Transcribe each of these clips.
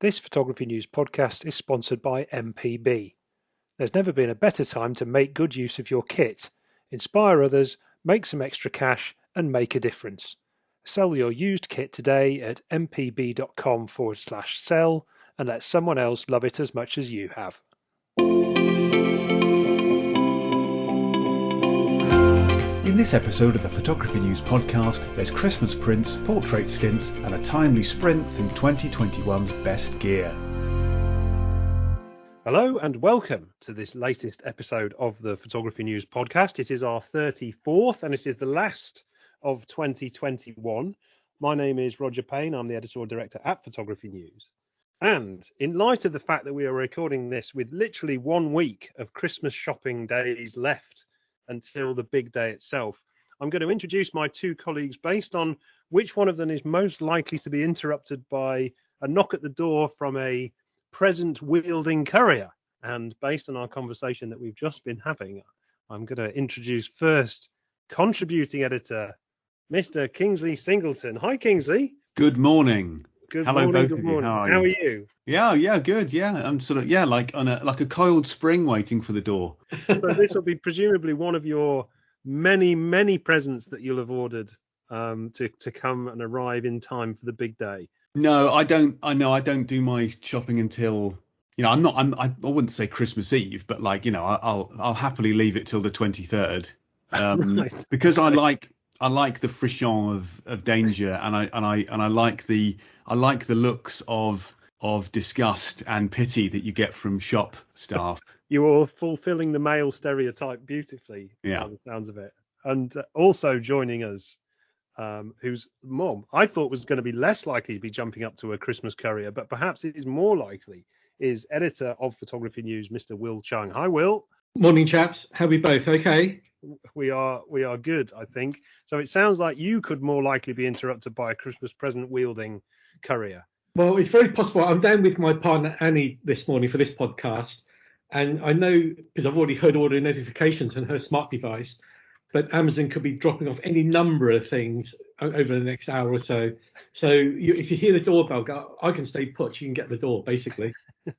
This Photography News podcast is sponsored by MPB. There's never been a better time to make good use of your kit, inspire others, make some extra cash, and make a difference. Sell your used kit today at mpb.com/sell and let someone else love it as much as you have. In this episode of the Photography News podcast, there's Christmas prints, portrait stints, and a timely sprint through 2021's best gear. Hello and welcome to this latest episode of the Photography News podcast. It is our 34th and it is the last of 2021. My name is Roger Payne. I'm the editorial director at Photography News. And in light of the fact that we are recording this with literally 1 week of Christmas shopping days left until the big day itself, I'm going to introduce my two colleagues based on which one of them is most likely to be interrupted by a knock at the door from a present-wielding courier. And based on our conversation that we've just been having, I'm going to introduce first contributing editor, Mr. Kingsley Singleton. Hi, Kingsley. Good morning. Hello, both good of morning. you. How are you? Yeah, good. Yeah, I'm sort of like a coiled spring waiting for the door. So this will be presumably one of your many presents that you'll have ordered to come and arrive in time for the big day. No, I don't. I don't do my shopping until, I wouldn't say Christmas Eve, but I'll happily leave it till the 23rd, Right. because I like the frisson of danger, and I like the looks of disgust and pity that you get from shop staff. You're fulfilling the male stereotype beautifully, Yeah. by the sounds of it. And also joining us, whose mom I thought was going to be less likely to be jumping up to a Christmas courier, but perhaps it is more likely, is editor of Photography News, Mr. Will Chung. Hi, Will. Morning, chaps. How are we both? Okay. We are good, I think. So it sounds like you could more likely be interrupted by a Christmas present wielding courier. Well, it's very possible. I'm down with my partner Annie this morning for this podcast, and I know because I've already heard all the notifications on her smart device, but Amazon could be dropping off any number of things over the next hour or so. So if you hear the doorbell go, I can stay put. You can get the door basically,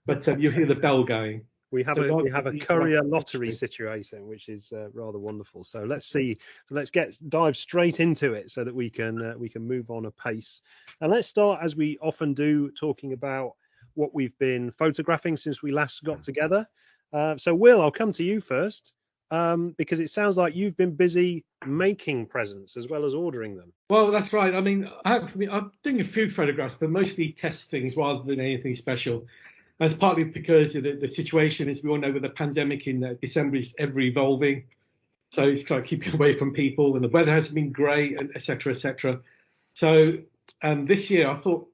but you hear the bell going. We have a courier lottery situation, which is rather wonderful. So let's see. So let's dive straight into it so that we can move on apace. And let's start, as we often do, talking about what we've been photographing since we last got together. So Will, I'll come to you first, because it sounds like you've been busy making presents as well as ordering them. Well, that's right. I mean, I'm doing a few photographs, but mostly test things rather than anything special. That's partly because the situation, as we all know, with the pandemic in December is ever evolving. So it's kind of keeping away from people, and the weather hasn't been great, and et cetera, et cetera. So this year I thought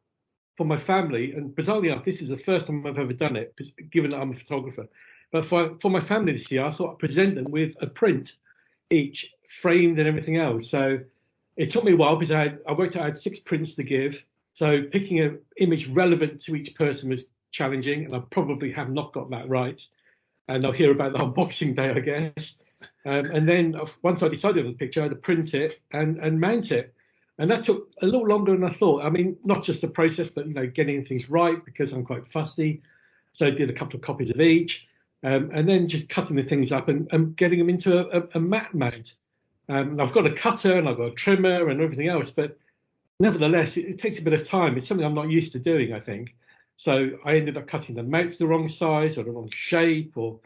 for my family, and bizarrely enough, this is the first time I've ever done it, given that I'm a photographer. But for my family this year, I thought I'd present them with a print each, framed and everything else. So it took me a while because I worked out I had 6 prints to give. So picking an image relevant to each person was challenging, and I probably have not got that right, and I'll hear about that on Boxing Day, I guess. And then once I decided on the picture, I had to print it and mount it, and that took a little longer than I thought. I mean, not just the process, but getting things right, because I'm quite fussy. So I did a couple of copies of each, and then just cutting the things up and getting them into a matte mount. I've got a cutter and I've got a trimmer and everything else, but nevertheless, it takes a bit of time. It's something I'm not used to doing, I think. So I ended up cutting the mounts the wrong size or the wrong shape, or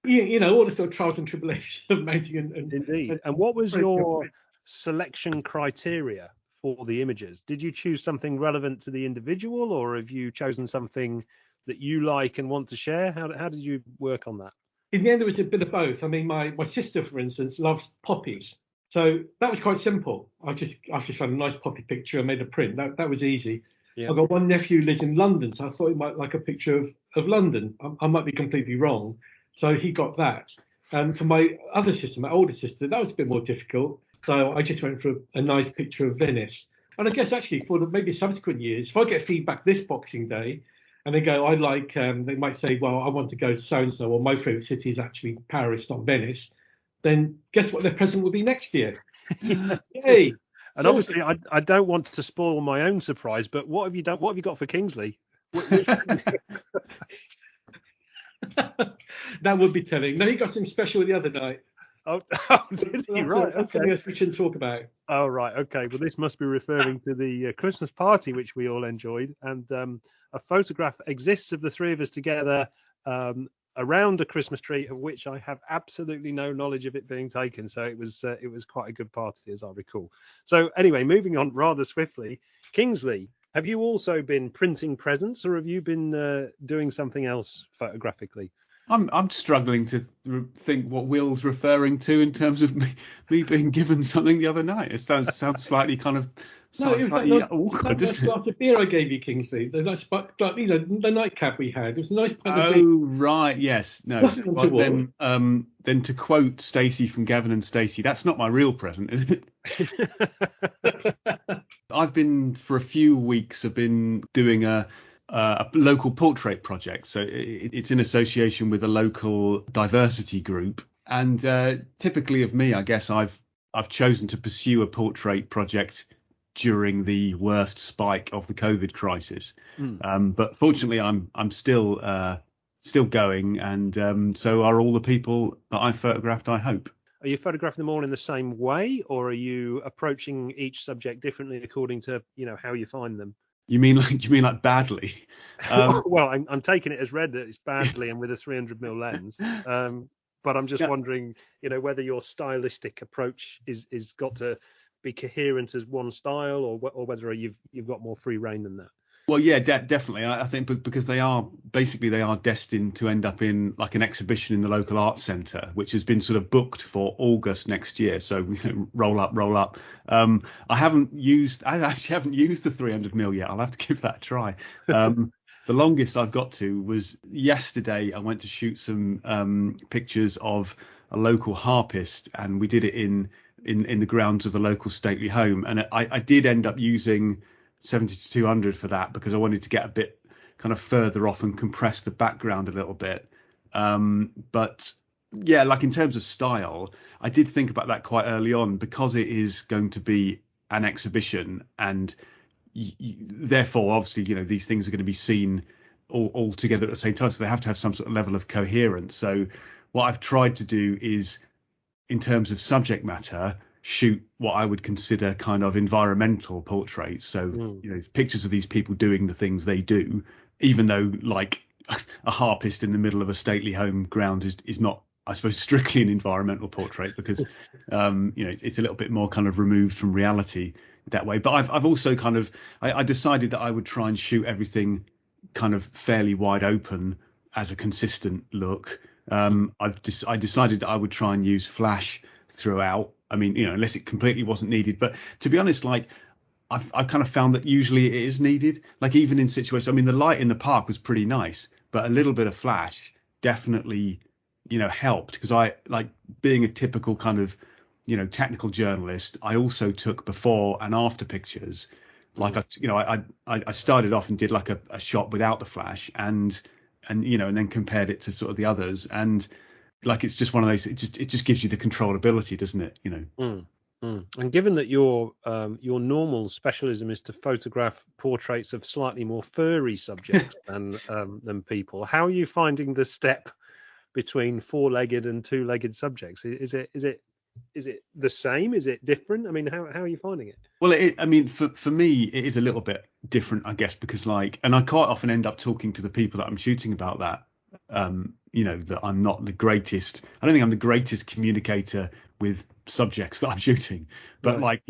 all the sort of trials and tribulations of mounting. Indeed. And what was your selection criteria for the images? Did you choose something relevant to the individual, or have you chosen something that you like and want to share? How did you work on that? In the end, it was a bit of both. I mean, my sister, for instance, loves poppies. So that was quite simple. I just found a nice poppy picture and made a print. That was easy. Yeah. I've got one nephew who lives in London, so I thought he might like a picture of London. I might be completely wrong. So he got that. For my other sister, my older sister, that was a bit more difficult. So I just went for a nice picture of Venice. And I guess actually for maybe subsequent years, if I get feedback this Boxing Day and they go, I'd like, they might say, well, I want to go to so-and-so, or my favourite city is actually Paris, not Venice, then guess what their present will be next year? Yay! And obviously, I don't want to spoil my own surprise, but what have you done? What have you got for Kingsley? That would be telling. No, he got something special the other night. Oh, did he? Right. That's something else we shouldn't talk about. Oh, right. Okay. Well, this must be referring to the Christmas party, which we all enjoyed. And a photograph exists of the three of us together around a Christmas tree, of which I have absolutely no knowledge of it being taken. So it was quite a good party, as I recall. So anyway, moving on rather swiftly. Kingsley, have you also been printing presents, or have you been doing something else photographically? I'm struggling to think what Will's referring to in terms of me being given something the other night. It sounds slightly kind of slightly awkward. That glass of beer I gave you, Kingsley. The nice, the nightcap we had. It was a nice pint of beer. Oh right, yes, no. Well, then to quote Stacey from Gavin and Stacey, that's not my real present, is it? I've been for a few weeks. I've been doing a local portrait project, so it's in association with a local diversity group, and typically of me, I guess I've chosen to pursue a portrait project during the worst spike of the COVID crisis, but fortunately I'm still going, and so are all the people that I photographed, I hope. Are you photographing them all in the same way, or are you approaching each subject differently according to how you find them? You mean like badly? Well, I'm taking it as read that it's badly and with a 300mm lens. But I'm just wondering, whether your stylistic approach is got to be coherent as one style, or whether you've got more free reign than that. Well, yeah, definitely. I think because they are destined to end up in like an exhibition in the local arts centre, which has been sort of booked for August next year. So roll up. I actually haven't used the 300mm yet. I'll have to give that a try. The longest I've got to was yesterday. I went to shoot some pictures of a local harpist, and we did it in the grounds of the local stately home. And I did end up using 70-200 for that, because I wanted to get a bit kind of further off and compress the background a little bit. But yeah, like in terms of style, I did think about that quite early on, because it is going to be an exhibition, and therefore obviously these things are going to be seen all together at the same time, so they have to have some sort of level of coherence. So what I've tried to do is, in terms of subject matter, shoot what I would consider kind of environmental portraits. So, pictures of these people doing the things they do, even though like a harpist in the middle of a stately home ground is not, I suppose, strictly an environmental portrait, because, it's a little bit more kind of removed from reality that way. But I've also kind of, I decided that I would try and shoot everything kind of fairly wide open as a consistent look. I decided that I would try and use flash throughout. I mean, unless it completely wasn't needed. But to be honest, like I've kind of found that usually it is needed. Like even in situations, I mean, the light in the park was pretty nice, but a little bit of flash definitely, helped, because I like being a typical kind of, technical journalist. I also took before and after pictures. Like I started off and did like a shot without the flash, and then compared it to sort of the others, and like it's just one of those. It just gives you the controllability, doesn't it? And given that your normal specialism is to photograph portraits of slightly more furry subjects than people, how are you finding the step between four-legged and two-legged subjects? Is it the same? Is it different? I mean, how are you finding it? Well, for me, it is a little bit different, I guess, because and I quite often end up talking to the people that I'm shooting about that. That I'm not the greatest. I don't think I'm the greatest communicator with subjects that I'm shooting, but right.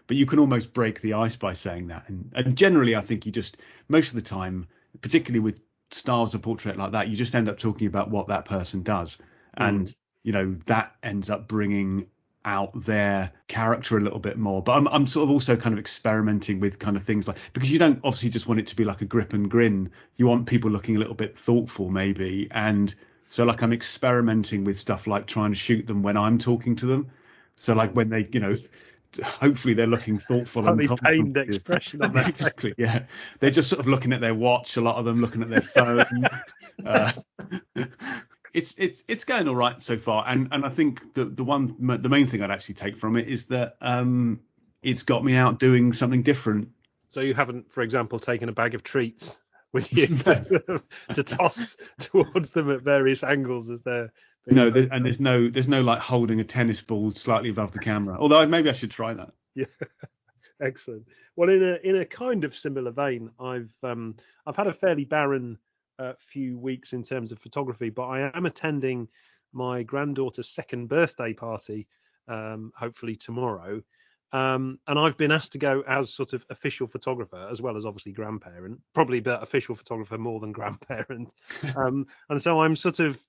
But you can almost break the ice by saying that. And generally, I think you just, most of the time, particularly with styles of portrait like that, you just end up talking about what that person does. And, that ends up bringing out their character a little bit more. But I'm sort of also kind of experimenting with kind of things like, because you don't obviously just want it to be like a grip and grin. You want people looking a little bit thoughtful maybe. And so like I'm experimenting with stuff like trying to shoot them when I'm talking to them. So like when they, hopefully they're looking thoughtful and pained expression on that. Exactly, yeah. They're just sort of looking at their watch, a lot of them looking at their phone. It's going all right so far, and I think the main thing I'd actually take from it is that it's got me out doing something different. So you haven't, for example, taken a bag of treats with you to toss towards them at various angles as they're no, and there's no like holding a tennis ball slightly above the camera. Although maybe I should try that. Yeah, excellent. Well, in a kind of similar vein, I've had a fairly barren few weeks in terms of photography, but I am attending my granddaughter's second birthday party, hopefully tomorrow. And I've been asked to go as sort of official photographer, as well as obviously grandparent, probably but official photographer more than grandparent. And so I'm sort of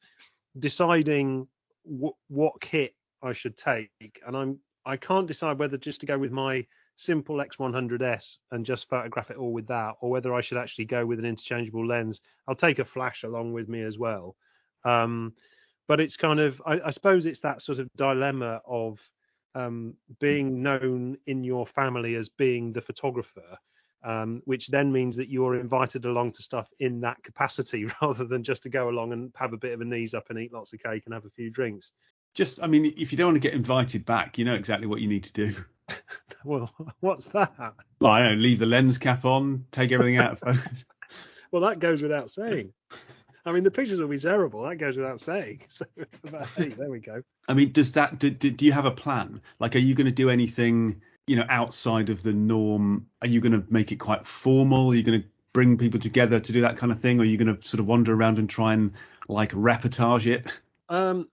deciding what kit I should take, and I can't decide whether just to go with my simple X100S and just photograph it all with that, or whether I should actually go with an interchangeable lens. I'll take a flash along with me as well. But it's kind of, I suppose it's that sort of dilemma of being known in your family as being the photographer, which then means that you're invited along to stuff in that capacity rather than just to go along and have a bit of a knees up and eat lots of cake and have a few drinks. I mean, if you don't want to get invited back, you know exactly what you need to do. Well, what's that? Well, I don't know, leave the lens cap on, take everything out of focus. Well, that goes without saying. I mean, the pictures will be terrible. That goes without saying. So, hey, there we go. I mean, do you have a plan? Like, are you going to do anything, outside of the norm? Are you going to make it quite formal? Are you going to bring people together to do that kind of thing? Or are you going to sort of wander around and try and like reportage it?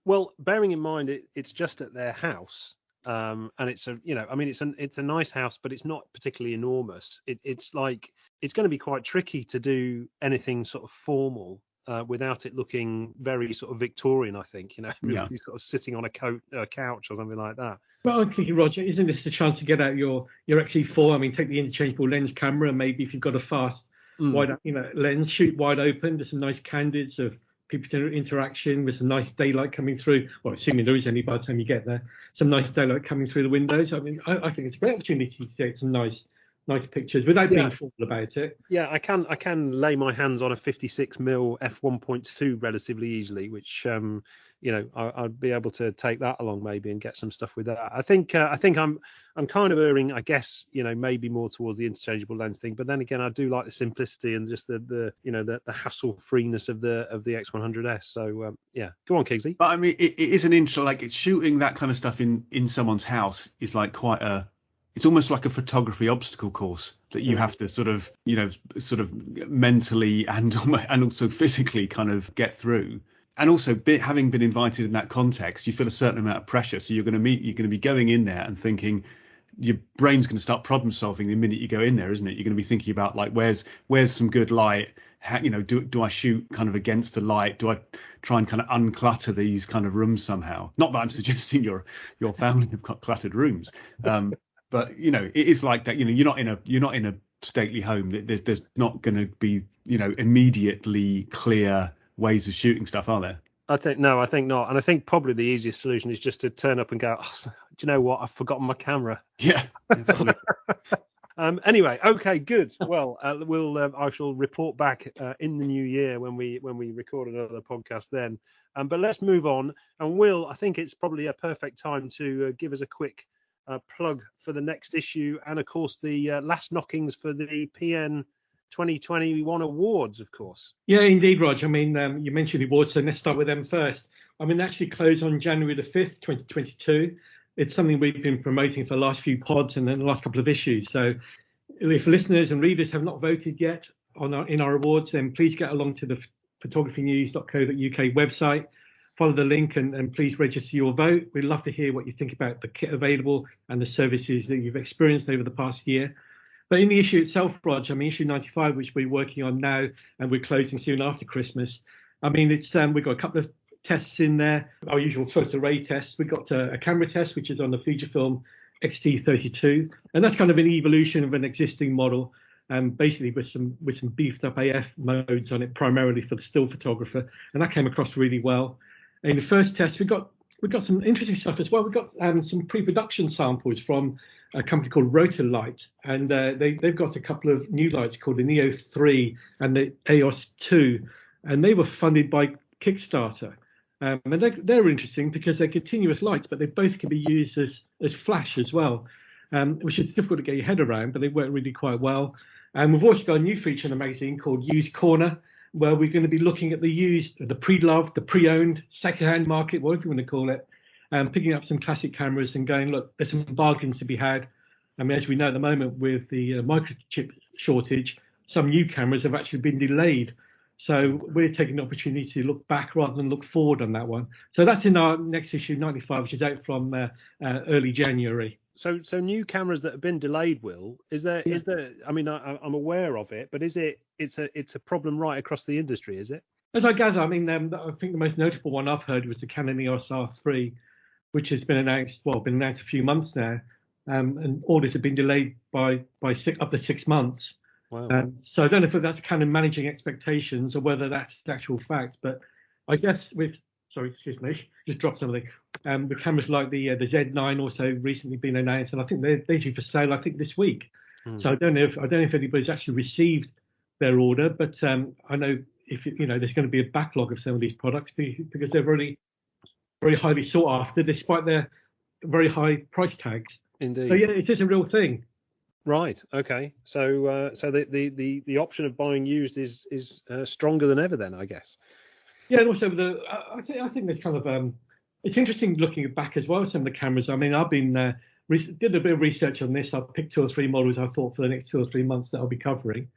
Well, bearing in mind it's just at their house, and it's a nice house, but it's not particularly enormous. It's going to be quite tricky to do anything sort of formal without it looking very sort of Victorian, I think, everybody sort of sitting on a couch or something like that. Well, I'm thinking, Roger, isn't this a chance to get out your XE4? I mean, take the interchangeable lens camera, maybe if you've got a fast wide lens, shoot wide open. There's some nice candids of people's interaction with some nice daylight coming through. Well, assuming there is any by the time you get there, some nice daylight coming through the windows. I mean, I think it's a great opportunity to take some nice pictures without being formal about it. Yeah, I can lay my hands on a 56mm f1.2 relatively easily, which I'd be able to take that along maybe and get some stuff with that. I think I'm kind of erring, I guess, maybe more towards the interchangeable lens thing. But then again, I do like the simplicity and just the hassle freeness of the X100S. So yeah, go on, Kingsley. But I mean, it is an intro. Like, it's shooting that kind of stuff in someone's house is like it's almost like a photography obstacle course that you have to sort of mentally and also physically kind of get through. And also, having been invited in that context, you feel a certain amount of pressure. So you're going to be going in there and thinking, your brain's going to start problem solving the minute you go in there, isn't it? You're going to be thinking about like, where's some good light? Do I shoot kind of against the light? Do I try and kind of unclutter these kind of rooms somehow? Not that I'm suggesting your family have got cluttered rooms. But it is like that. You're not in a stately home. There's not going to be immediately clear ways of shooting stuff, are there? I think not, and I think probably the easiest solution is just to turn up and go, do you know what? I've forgotten my camera. Yeah. Anyway, okay, good. Well, I shall report back in the new year when we record another podcast then. But let's move on, and Will, I think it's probably a perfect time to give us a quick plug for the next issue, and of course the last knockings for the PN 2021 awards, of course. Yeah, indeed, Rog. I mean, you mentioned the awards, so let's start with them first. I mean, they actually close on January the 5th, 2022. It's something we've been promoting for the last few pods and then the last couple of issues. So if listeners and readers have not voted yet in our awards, then please get along to the photographynews.co.uk website, follow the link and please register your vote. We'd love to hear what you think about the kit available and the services that you've experienced over the past year. But in the issue itself, Rog, I mean, issue 95, which we're working on now and we're closing soon after Christmas. I mean, it's we've got a couple of tests in there, our usual first array tests. We've got a camera test, which is on the Fujifilm X-T32, and that's kind of an evolution of an existing model, basically with some beefed up AF modes on it, primarily for the still photographer, and that came across really well. In the first test, we've got some interesting stuff as well. We've got some pre-production samples from a company called Rotolight, and they've got a couple of new lights called the Neo 3 and the EOS 2, and they were funded by Kickstarter. And they're interesting because they're continuous lights, but they both can be used as flash as well, which is difficult to get your head around, but they work really quite well. And we've also got a new feature in the magazine called Used Corner, where we're going to be looking at the used, the pre-loved, the pre-owned, second-hand market, whatever you want to call it, picking up some classic cameras and going, look, there's some bargains to be had. I mean, as we know at the moment with the microchip shortage, some new cameras have actually been delayed. So we're taking the opportunity to look back rather than look forward on that one. So that's in our next issue, 95, which is out from early January. So new cameras that have been delayed, Will, is there? I mean, I'm aware of it, but it's a problem right across the industry, is it? As I gather, I mean, I think the most notable one I've heard was the Canon EOS R3, which has been announced a few months now, and orders have been delayed by up to 6 months. Wow. So I don't know if that's kind of managing expectations or whether that's actual fact, but I guess just dropped something. The cameras like the Z9 also recently been announced, and I think they're due for sale, I think, this week. So I don't know if anybody's actually received their order, but I know there's going to be a backlog of some of these products because they're very, very highly sought after, despite their very high price tags. Indeed. So yeah, it is a real thing. Right. Okay. So the option of buying used is stronger than ever then, I guess. Yeah, and also I think there's kind of it's interesting looking back as well, some of the cameras. I mean, I've been did a bit of research on this. I've picked 2 or 3 models I thought for the next 2 or 3 months that I'll be covering,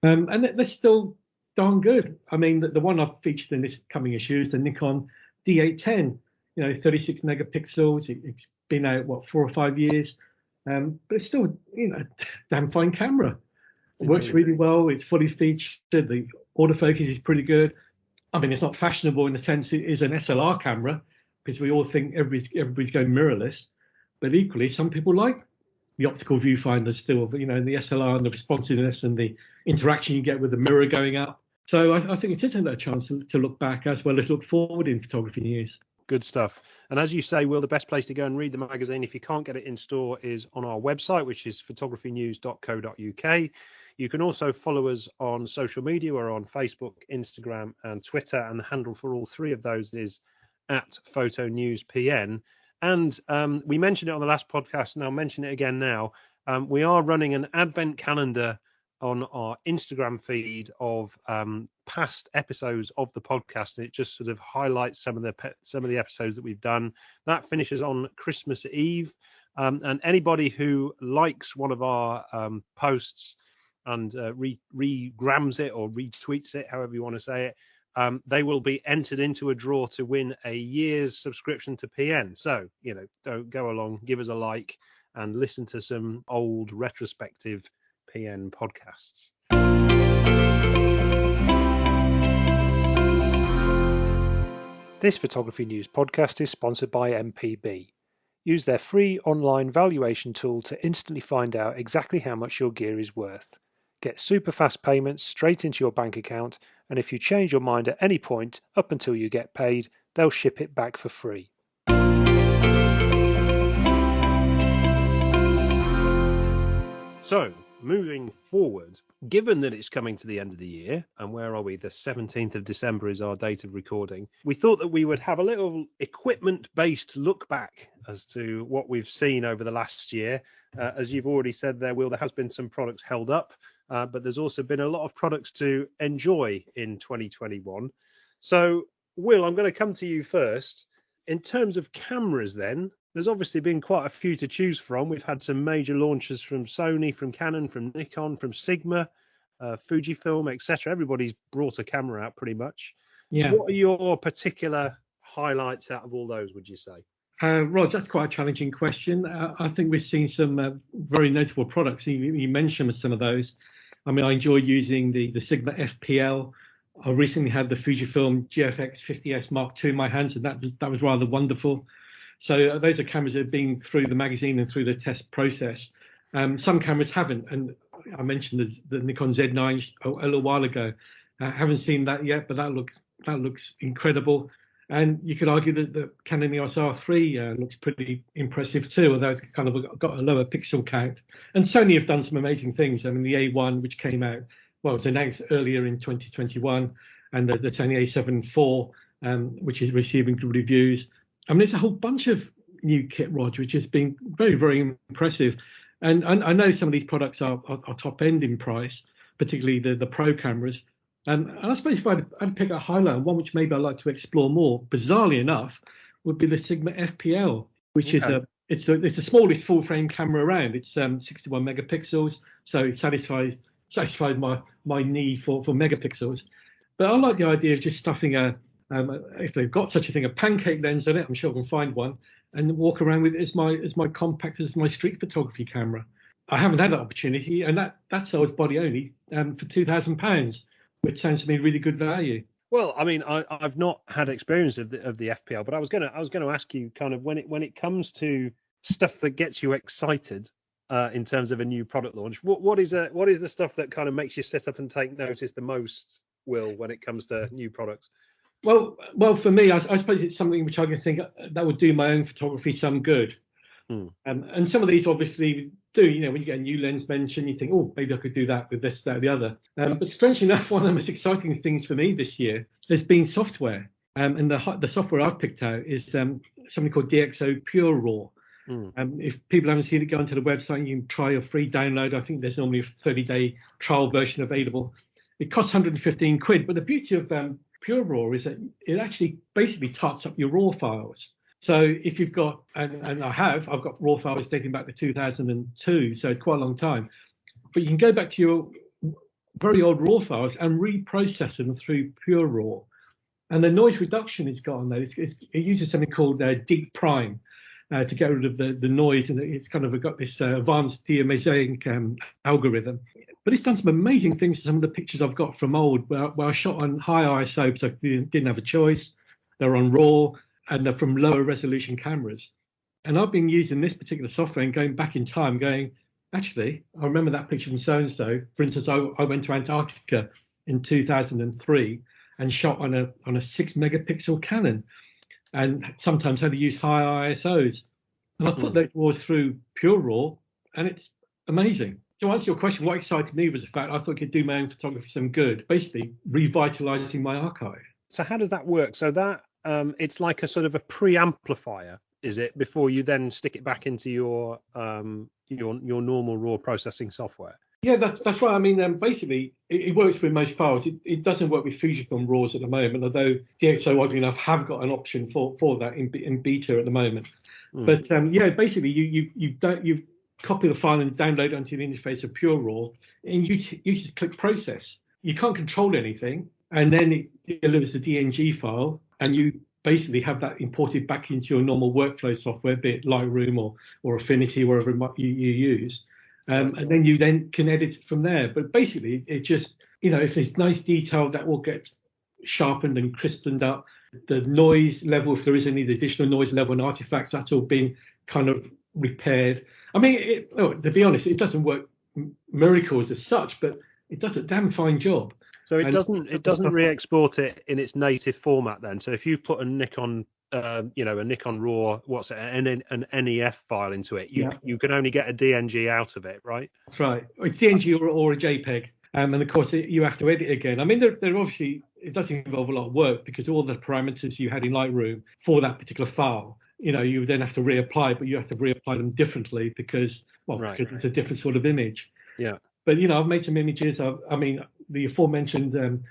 and they're still darn good. I mean, the one I've featured in this coming issue is the Nikon D810. 36 megapixels. It's been out 4 or 5 years. But it's still, damn fine camera. It works really well. It's fully featured. The autofocus is pretty good. I mean, it's not fashionable in the sense it is an SLR camera, because we all think everybody's going mirrorless. But equally, some people like the optical viewfinder still, the SLR and the responsiveness and the interaction you get with the mirror going up. So I think it is a chance to look back as well as look forward in photography news. Good stuff. And as you say, Will, the best place to go and read the magazine, if you can't get it in store, is on our website, which is photographynews.co.uk. You can also follow us on social media. We're on Facebook, Instagram and Twitter, and the handle for all 3 of those is @PhotoNewsPN. And we mentioned it on the last podcast, and I'll mention it again now. We are running an advent calendar on our Instagram feed of past episodes of the podcast, and it just sort of highlights some of the episodes that we've done. That finishes on Christmas Eve, and anybody who likes one of our posts and regrams it or retweets it, however you want to say it, they will be entered into a draw to win a year's subscription to PN. So don't go along, give us a like, and listen to some old retrospective PN podcasts. This Photography News podcast is sponsored by MPB. Use their free online valuation tool to instantly find out exactly how much your gear is worth. Get super fast payments straight into your bank account, and if you change your mind at any point up until you get paid, they'll ship it back for free. So, moving forward, given that it's coming to the end of the year, and where are we? The 17th of December is our date of recording. We thought that we would have a little equipment-based look back as to what we've seen over the last year. As you've already said there, Will, there has been some products held up, but there's also been a lot of products to enjoy in 2021. So, Will, I'm going to come to you first. In terms of cameras then, there's obviously been quite a few to choose from. We've had some major launches from Sony, from Canon, from Nikon, from Sigma, Fujifilm, etc. Everybody's brought a camera out pretty much. Yeah. What are your particular highlights out of all those, would you say? Rog, that's quite a challenging question. I think we've seen some very notable products. You mentioned some of those. I mean, I enjoy using the Sigma FPL. I recently had the Fujifilm GFX 50S Mark II in my hands, and that was rather wonderful. So those are cameras that have been through the magazine and through the test process. Some cameras haven't, and I mentioned the Nikon Z9 a little while ago. I haven't seen that yet, but that looks incredible. And you could argue that the Canon EOS R3 looks pretty impressive too, although it's kind of got a lower pixel count. And Sony have done some amazing things. I mean, the A1, which came out, it was announced earlier in 2021, and the Sony A7 IV, which is receiving good reviews. I mean, there's a whole bunch of new kit, Rog, which has been very, very impressive. And I know some of these products are top end in price, particularly the pro cameras. And I suppose if I'd pick a highlight, one which maybe I'd like to explore more, bizarrely enough, would be the Sigma FPL, which is it's the smallest full frame camera around. It's 61 megapixels, so it satisfies my need for megapixels. But I like the idea of just stuffing if they've got such a thing, a pancake lens on it. I'm sure I can find one, and walk around with it as my compact, as my street photography camera. I haven't had that opportunity, and that sells body only for £2,000, which sounds to me really good value. Well, I mean, I've not had experience of the FPL, but I was going to ask you kind of when it comes to stuff that gets you excited in terms of a new product launch. What is the stuff that kind of makes you sit up and take notice the most, Will, when it comes to new products? Well, for me, I suppose it's something which I can think that would do my own photography some good. And some of these obviously do. You know, when you get a new lens mentioned, you think, oh, maybe I could do that with this, that, or the other. But strangely enough, one of the most exciting things for me this year has been software. And the software I've picked out is something called Dxo Pure Raw. If people haven't seen it, go onto the website. You can try a free download. I think there's normally a 30-day trial version available. It costs 115 quid. But the beauty of Pure Raw is that it actually basically tarts up your raw files. So if you've got, and I've got raw files dating back to 2002, so it's quite a long time. But you can go back to your very old raw files and reprocess them through Pure Raw. And the noise reduction it's got on there, it uses something called Deep Prime to get rid of the noise. And it's kind of got this advanced de-mosaic algorithm. But it's done some amazing things to some of the pictures I've got from old, where I shot on high ISO because I didn't have a choice. They're on RAW, and they're from lower resolution cameras. And I've been using this particular software and going back in time, going, actually, I remember that picture from so-and-so. For instance, I went to Antarctica in 2003 and shot on a 6 megapixel Canon, and sometimes had to use high ISOs. And I put those RAWs through Pure Raw, and it's amazing. To answer your question, what excited me was the fact I thought it could do my own photography some good, basically revitalizing my archive. So how does that work? So that it's like a sort of a preamplifier, is it, before you then stick it back into your normal RAW processing software? Yeah, that's right. I mean, basically, it works with most files. It doesn't work with Fujifilm RAWs at the moment, although DxO, oddly enough, have got an option for that in beta at the moment. But basically, you copy the file and download it onto the interface of Pure Raw, and you just click process. You can't control anything, and then it delivers the DNG file, and you basically have that imported back into your normal workflow software, be it Lightroom or Affinity, wherever you use. And then you can edit it from there. But basically, it just, if there's nice detail, that will get sharpened and crispened up. The noise level, if there is any additional noise level and artifacts, that's all been kind of repaired. I mean, to be honest, it doesn't work miracles as such, but it does a damn fine job. So it doesn't re-export it in its native format then. So if you put a Nikon, a Nikon RAW, an NEF file into it, you can only get a DNG out of it, right? That's right. It's DNG or a JPEG, and of course you have to edit again. I mean, they're obviously, it does involve a lot of work because all the parameters you had in Lightroom for that particular file, you then have to reapply, but you have to reapply them differently because it's a different sort of image. Yeah. But I've made some images. I mean, the aforementioned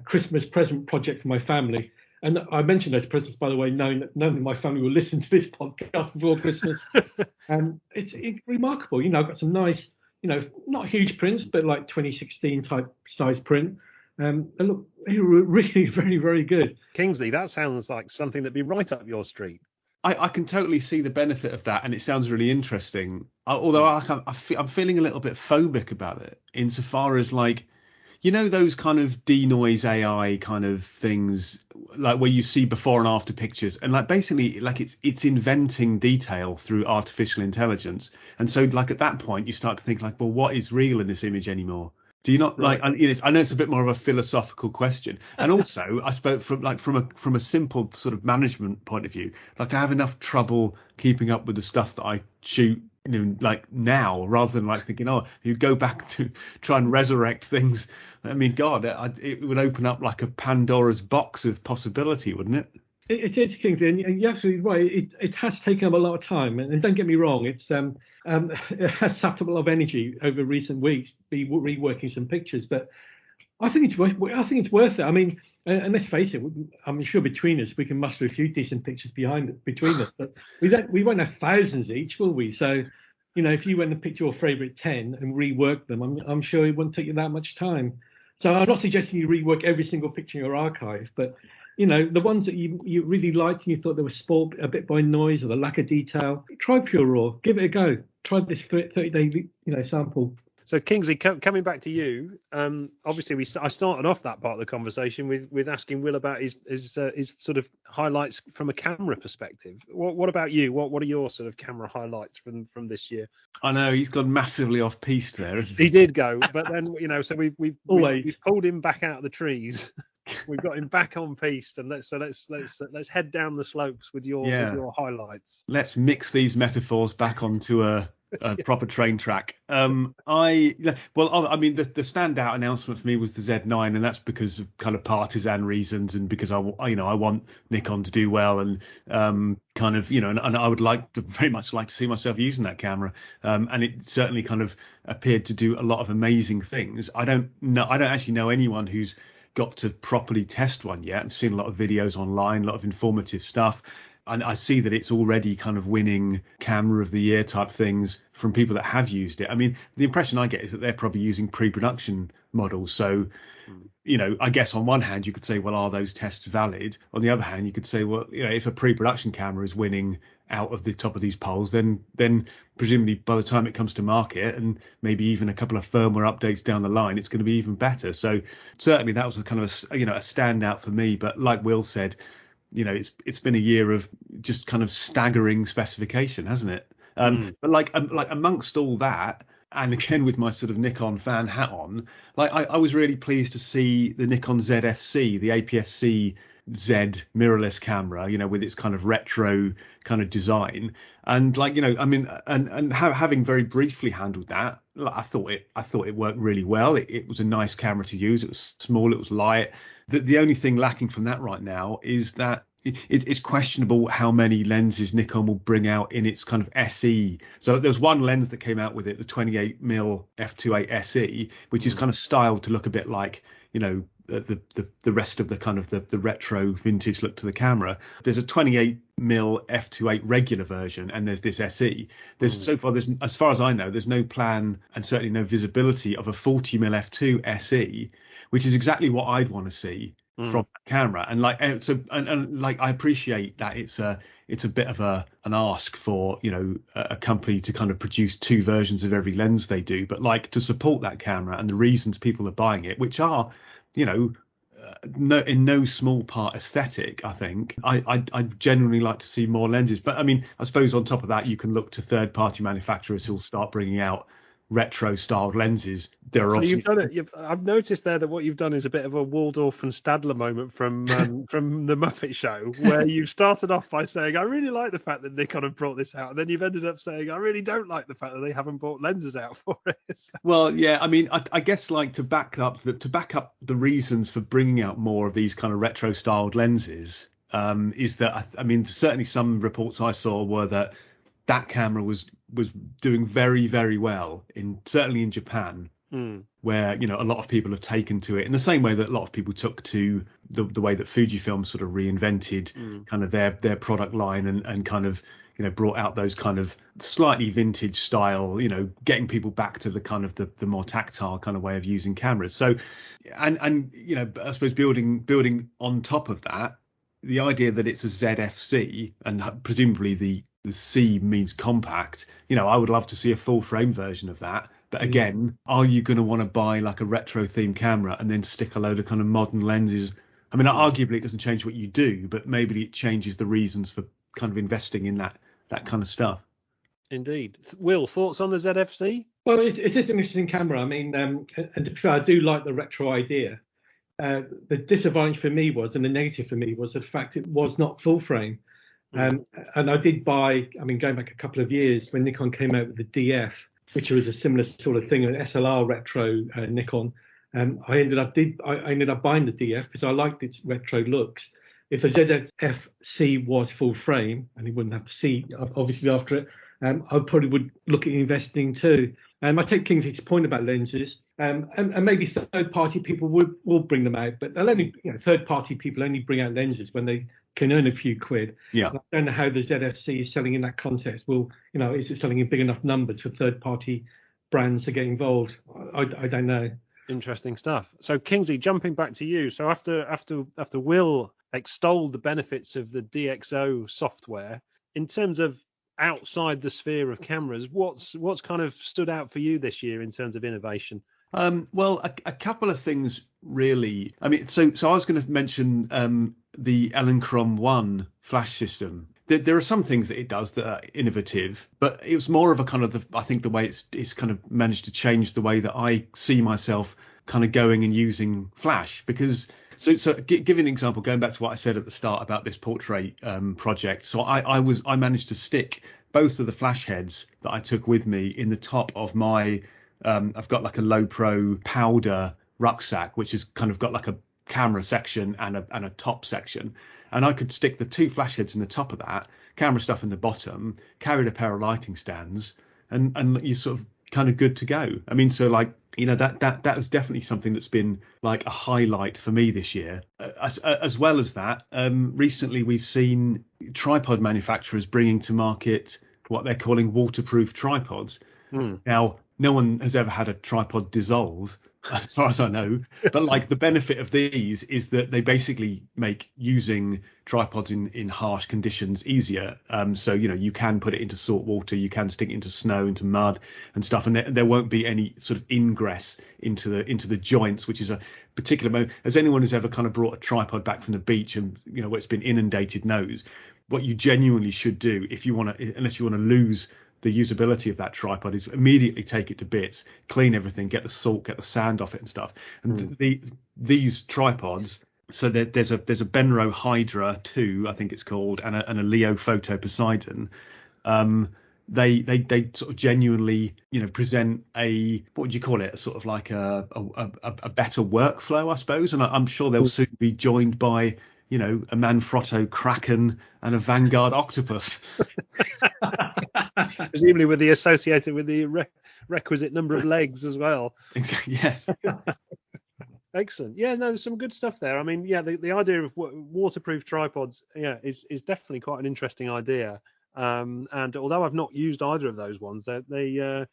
Christmas present project for my family, and I mentioned those presents, by the way, knowing that none of my family will listen to this podcast before Christmas. It's remarkable. I've got some nice, not huge prints, but like 2016 type size print. They look really very, very good. Kingsley, that sounds like something that'd be right up your street. I can totally see the benefit of that, and it sounds really interesting. Although I'm feeling a little bit phobic about it, insofar as those kind of denoise AI kind of things, like where you see before and after pictures, and basically it's inventing detail through artificial intelligence. And so at that point you start to think well, what is real in this image anymore? Do you not right. I know it's a bit more of a philosophical question, and also I spoke from a simple sort of management point of view. I have enough trouble keeping up with the stuff that I shoot, now, rather than thinking, you go back to try and resurrect things. I mean, God, it would open up like a Pandora's box of possibility, wouldn't it? It is, Kingsley, and you're absolutely right. It has taken up a lot of time, and don't get me wrong, it has sapped up a lot of energy over recent weeks, reworking some pictures. But I think it's worth it. I mean, and let's face it, I'm sure between us we can muster a few decent pictures between us, but we won't have thousands each, will we? So, if you went and picked your favourite 10 and reworked them, I'm sure it wouldn't take you that much time. So I'm not suggesting you rework every single picture in your archive, but the ones that you really liked and you thought they were spoiled a bit by noise or the lack of detail, try Pure Raw. Give it a go. Try this 30-day sample. So Kingsley, coming back to you, obviously I started off that part of the conversation with asking Will about his sort of highlights from a camera perspective. What about you? What are your sort of camera highlights from this year? I know he's gone massively off piste there, isn't he? He did go, but then so we've pulled him back out of the trees. We've got him back on piste, and let's head down the slopes with your highlights. Let's mix these metaphors back onto a proper train track. I mean, the standout announcement for me was the Z9, and that's because of kind of partisan reasons, and because I want Nikon to do well, and and I would very much like to see myself using that camera, and it certainly kind of appeared to do a lot of amazing things. I don't actually know anyone who's got to properly test one yet. I've seen a lot of videos online, a lot of informative stuff, and I see that it's already kind of winning camera of the year type things from people that have used it. I mean, the impression I get is that they're probably using pre-production models. So, I guess on one hand you could say, well, are those tests valid? On the other hand, you could say, well, if a pre-production camera is winning out of the top of these polls, then presumably by the time it comes to market and maybe even a couple of firmware updates down the line, it's going to be even better. So certainly that was a kind of a standout for me. But like Will said, it's been a year of just kind of staggering specification, hasn't it? But like amongst all that, and again with my sort of Nikon fan hat on, I was really pleased to see the Nikon ZFC, the APS-C Z mirrorless camera, with its kind of retro kind of design, and having very briefly handled that, I thought it worked really well. It was a nice camera to use. It was small, it was light. The only thing lacking from that right now is that it's questionable how many lenses Nikon will bring out in its kind of SE. So there's one lens that came out with it, the 28mm f2.8 SE, which is kind of styled to look a bit like the rest of the kind of the retro vintage look to the camera. There's a 28mm f2.8 regular version, and there's this SE. There's as far as I know, there's no plan and certainly no visibility of a 40mm f2 SE, which is exactly what I'd want to see from that camera. And I appreciate that it's a bit of an ask for a company to kind of produce two versions of every lens they do, but to support that camera and the reasons people are buying it, which are in no small part aesthetic, I think. I'd genuinely like to see more lenses. But I mean, I suppose on top of that, you can look to third-party manufacturers who'll start bringing out retro-styled lenses. You've done it. I've noticed there that what you've done is a bit of a Waldorf and Stadler moment from the Muppet Show, where you started off by saying, I really like the fact that Nikon have brought this out, and then you've ended up saying, I really don't like the fact that they haven't brought lenses out for it. Well, yeah, I mean, I guess to back up the reasons for bringing out more of these kind of retro-styled lenses is that, I mean, certainly some reports I saw were that camera was doing very, very well certainly in Japan, where a lot of people have taken to it in the same way that a lot of people took to the way that Fujifilm sort of reinvented kind of their product line and kind of brought out those kind of slightly vintage style, getting people back to the kind of the more tactile kind of way of using cameras. So and I suppose building on top of that, the idea that it's a ZFC and presumably the C means compact, I would love to see a full frame version of that. But again, are you going to want to buy like a retro themed camera and then stick a load of kind of modern lenses? I mean, arguably it doesn't change what you do, but maybe it changes the reasons for kind of investing in that kind of stuff. Indeed. Will, thoughts on the ZFC? Well, it is an interesting camera. I mean, and to be fair, I do like the retro idea. The disadvantage for me was, and the negative for me was the fact it was not full frame. And I did buy, I mean, going back a couple of years when Nikon came out with the DF, which was a similar sort of thing, an SLR retro Nikon. I ended up buying the DF because I liked its retro looks. if the ZF-C was full frame, and you wouldn't have the C obviously after it, I probably would look at investing too. I take Kingsley's point about lenses, and maybe third-party people will bring them out, but they'll only, third-party people only bring out lenses when they can earn a few quid. Yeah. And I don't know how the ZF-C is selling in that context. Well, is it selling in big enough numbers for third-party brands to get involved? I don't know. Interesting stuff. So Kingsley, jumping back to you. So after Will extolled the benefits of the Dxo software, in terms of outside the sphere of cameras, what's kind of stood out for you this year in terms of innovation? Well, a couple of things really. I mean, so I was going to mention the Elinchrom 1 flash system. There are some things that it does that are innovative, but it was more of a kind of I think the way it's kind of managed to change the way that I see myself kind of going and using flash. Because so give an example, going back to what I said at the start about this portrait project. So I managed to stick both of the flash heads that I took with me in the top of my I've got like a low pro powder rucksack, which has kind of got like a camera section and a top section, and I could stick the two flash heads in the top of that, camera stuff in the bottom, carried a pair of lighting stands, and you're sort of kind of good to go. I mean, so like, that was definitely something that's been like a highlight for me this year. As well as that, recently we've seen tripod manufacturers bringing to market what they're calling waterproof tripods. Now, no one has ever had a tripod dissolve, as far as I know, but like the benefit of these is that they basically make using tripods in harsh conditions easier. So you can put it into salt water, you can stick it into snow, into mud and stuff, and there won't be any sort of ingress into the joints, which is a particular moment. As anyone who's ever kind of brought a tripod back from the beach and where it's been inundated knows, what you genuinely should do if you want to, unless you want to lose the usability of that tripod, is immediately take it to bits, clean everything, get the salt, get the sand off it and stuff. And these tripods, so there's a Benro Hydra 2, I think it's called, and a Leo Photo Poseidon. They sort of genuinely present a, what would you call it, a sort of like a better workflow, I suppose. And I'm sure they'll soon be joined by a Manfrotto Kraken and a Vanguard Octopus. Presumably with the associated with the requisite number of legs as well. Exactly. Yes. Excellent. Yeah, no, there's some good stuff there. I mean, yeah, the idea of waterproof tripods, is definitely quite an interesting idea. And although I've not used either of those ones, they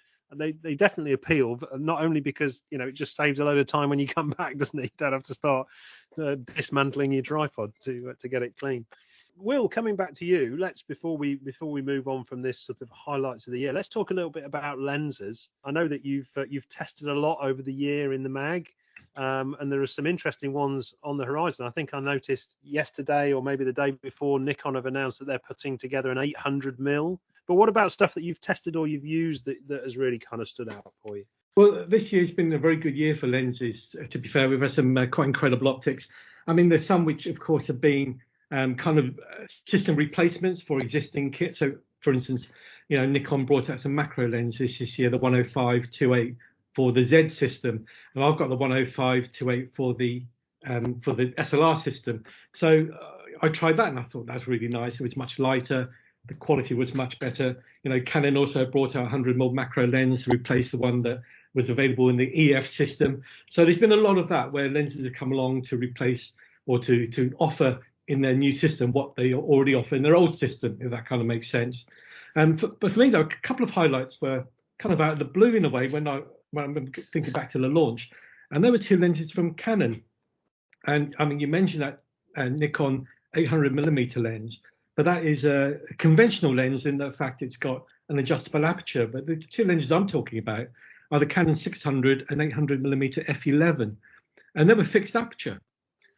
definitely appeal. But not only because it just saves a load of time when you come back, doesn't it? You don't have to start dismantling your tripod to get it clean. Will, coming back to you, before we move on from this sort of highlights of the year, let's talk a little bit about lenses. I know that you've tested a lot over the year in the mag, and there are some interesting ones on the horizon. I think I noticed yesterday or maybe the day before, Nikon have announced that they're putting together an 800mm. But what about stuff that you've tested or you've used that has really kind of stood out for you? Well, this year's been a very good year for lenses, to be fair. We've had some quite incredible optics. I mean, there's some which, of course, have been kind of system replacements for existing kits. So, for instance, Nikon brought out some macro lenses this year, the 105-28 for the Z system, and I've got the 105-28 for the SLR system. So I tried that and I thought that's really nice. It was much lighter. The quality was much better. Canon also brought out a 100mm macro lens to replace the one that was available in the EF system. So there's been a lot of that where lenses have come along to replace or to offer in their new system what they already offer in their old system, if that kind of makes sense. But for me, though, a couple of highlights were kind of out of the blue in a way when I'm thinking back to the launch. And there were two lenses from Canon. And I mean, you mentioned that Nikon 800mm lens, but that is a conventional lens in the fact it's got an adjustable aperture. But the two lenses I'm talking about are the Canon 600 and 800mm f11, and they were fixed aperture.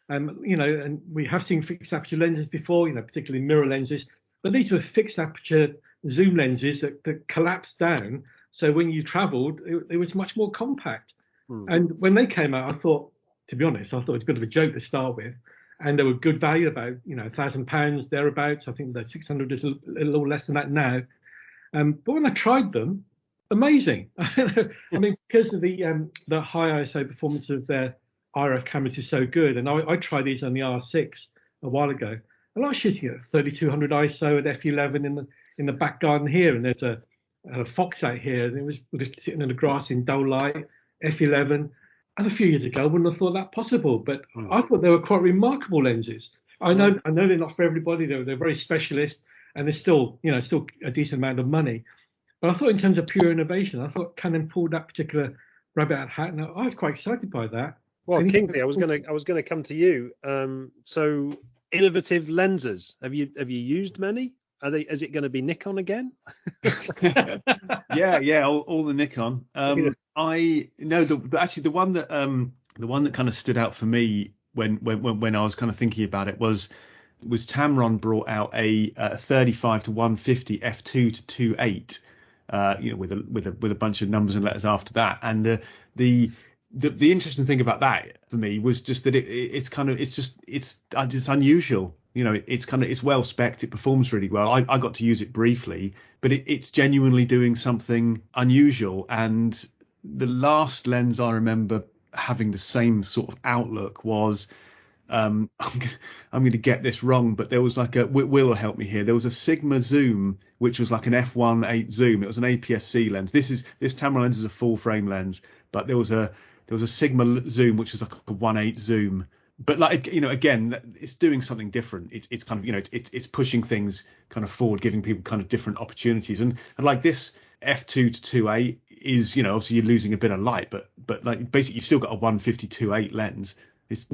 And we have seen fixed aperture lenses before, particularly mirror lenses, but these were fixed aperture zoom lenses that collapsed down. So when you traveled, it was much more compact. And when they came out, I thought, to be honest, it was a bit of a joke to start with. And they were good value, about £1,000 thereabouts. I think the 600 is a little less than that now. But when I tried them, amazing. I mean, because of the high ISO performance of their RF cameras is so good, and I tried these on the R6 a while ago, and I was shooting at 3200 ISO at f11 in the back garden here, and there's a fox out here, and it was sitting in the grass in dull light, f11. And a few years ago, I wouldn't have thought that possible, but I thought they were quite remarkable lenses. I know they're not for everybody. They're very specialist, and there's still a decent amount of money. But I thought in terms of pure innovation, I thought Canon pulled that particular rabbit out of hat, and I was quite excited by that. Well, Kingsley, I was going to come to you. So innovative lenses. Have you used many? Is it going to be Nikon again? yeah, all the Nikon. I know the one that kind of stood out for me when I was kind of thinking about it was Tamron brought out a 35 to 150 f2 to 2.8, with a bunch of numbers and letters after that. And the interesting thing about that for me was just that it's unusual. It's well spec'd, it performs really well. I got to use it briefly, but it's genuinely doing something unusual. And the last lens I remember having the same sort of outlook was, I'm going to get this wrong, but there was like Will help me here. There was a Sigma zoom, which was like an f1.8 zoom. It was an APS-C lens. This Tamron lens is a full frame lens, but there was a Sigma zoom, which was like a 1.8 zoom. But like, again, it's doing something different. It's kind of, it's pushing things kind of forward, giving people kind of different opportunities. And like this f2 to 2.8 is, obviously you're losing a bit of light, but like basically you've still got a 150-2.8 lens. It's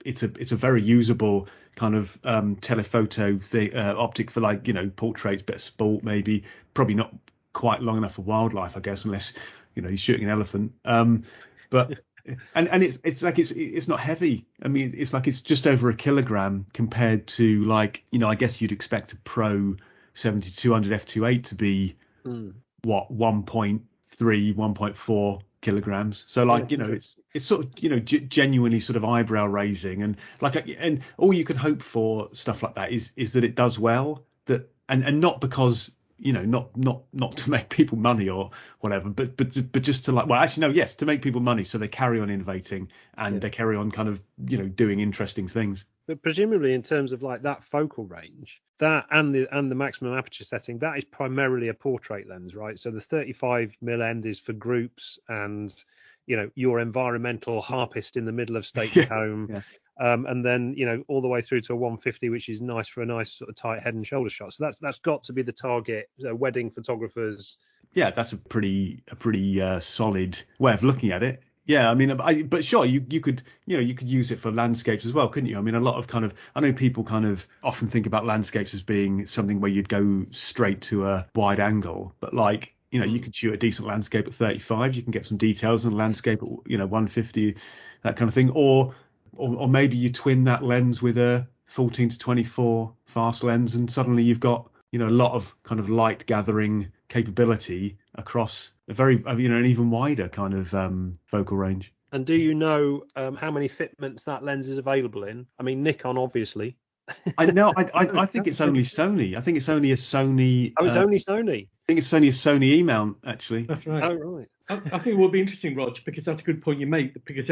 it's a very usable kind of telephoto optic for like portraits, bit of sport, maybe probably not quite long enough for wildlife, I guess, unless you're shooting an elephant. But and it's like it's not heavy. I mean, it's like it's just over a kilogram compared to like I guess you'd expect a Pro 70-200 f2.8 to be what 1.3 1.4 kilograms. So like it's sort of genuinely sort of eyebrow raising, and like and all you can hope for stuff like that is that it does well, that and not because not to make people money or whatever, but just to like, well, actually no, yes, to make people money, so they carry on innovating and they carry on kind of doing interesting things. But presumably in terms of like that focal range, that and the maximum aperture setting, that is primarily a portrait lens, right? So the 35mm end is for groups and your environmental harpist in the middle of stately home. Yeah. And then all the way through to a 150, which is nice for a nice sort of tight head and shoulder shot. So that's got to be the target. Wedding photographers. Yeah, that's a pretty solid way of looking at it. Yeah, I mean, but sure, you could use it for landscapes as well, couldn't you? I mean, a lot of I know people kind of often think about landscapes as being something where you'd go straight to a wide angle, but like you could shoot a decent landscape at 35. You can get some details on a landscape at 150, that kind of thing, or maybe you twin that lens with a 14 to 24 fast lens, and suddenly you've got a lot of kind of light gathering capability across a very an even wider kind of focal range. And do you know how many fitments that lens is available in? I mean, Nikon obviously. I know. I think it's only Sony. I think it's only a Sony. Oh, it's only Sony. I think it's only a Sony E mount actually. That's right. Oh, right. I think it will be interesting, Rog, because that's a good point you make. Because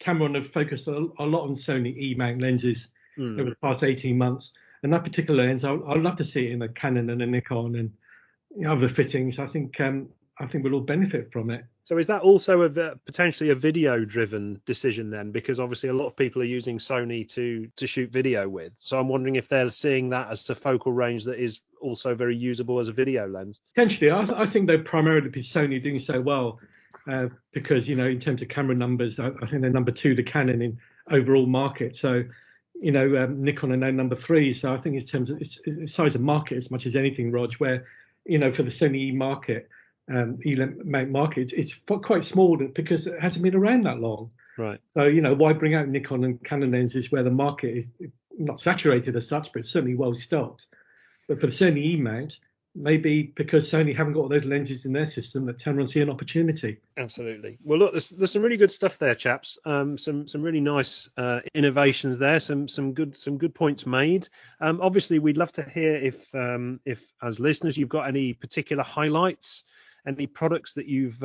Tamron have focused a lot on Sony E mount lenses over the past 18 months, and that particular lens, I'd love to see it in a Canon and a Nikon and other fittings. I think we'll all benefit from it. So is that also potentially a video-driven decision then? Because obviously a lot of people are using Sony to shoot video with. So I'm wondering if they're seeing that as a focal range that is also very usable as a video lens. Potentially, I think they'll primarily be Sony doing so well because in terms of camera numbers, I think they're number 2 to Canon in overall market. So Nikon are now number 3. So I think in terms of it's size of market as much as anything, Rog, where for the Sony E market. Market, it's quite small because it hasn't been around that long. Right. So why bring out Nikon and Canon lenses where the market is not saturated as such, but it's certainly well stocked. But for the Sony E mount, maybe because Sony haven't got all those lenses in their system, that Tamron see an opportunity. Absolutely. Well, look, there's some really good stuff there, chaps. Some really nice innovations there. Some good points made. Obviously, we'd love to hear if as listeners you've got any particular highlights. Any products that you've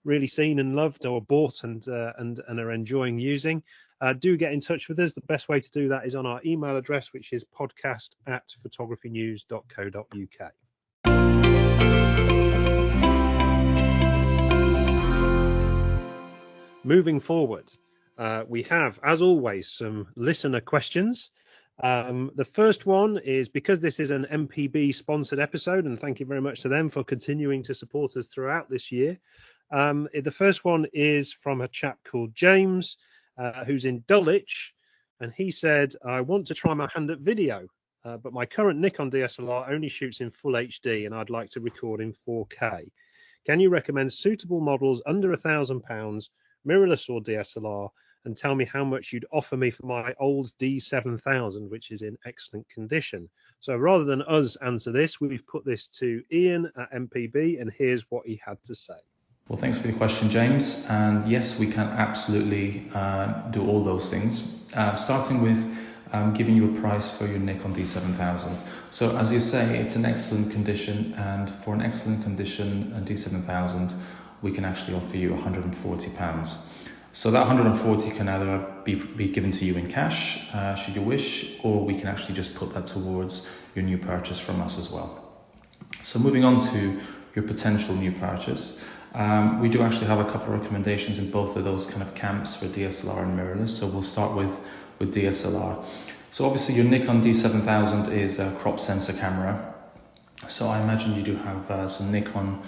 really seen and loved or bought and are enjoying using. do get in touch with us. The best way to do that is on our email address, which is podcast@photographynews.co.uk. Moving forward, we have, as always, some listener questions. The first one is, because this is an MPB sponsored episode, and thank you very much to them for continuing to support us throughout this year. The first one is from a chap called James, who's in Dulwich, and he said, I want to try my hand at video, but my current Nikon DSLR only shoots in full HD and I'd like to record in 4K. Can you recommend suitable models under £1,000, mirrorless or DSLR, and tell me how much you'd offer me for my old D7000, which is in excellent condition? So rather than us answer this, we've put this to Ian at MPB, and here's what he had to say. Well, thanks for the question, James. And yes, we can absolutely do all those things, starting with giving you a price for your Nikon D7000. So as you say, it's in excellent condition, and for an excellent condition D7000, we can actually offer you £140. So that 140 can either be given to you in cash, should you wish, or we can actually just put that towards your new purchase from us as well. So moving on to your potential new purchase, we do actually have a couple of recommendations in both of those kind of camps for DSLR and mirrorless. So we'll start with DSLR. So obviously your Nikon D7000 is a crop sensor camera. So I imagine you do have some Nikon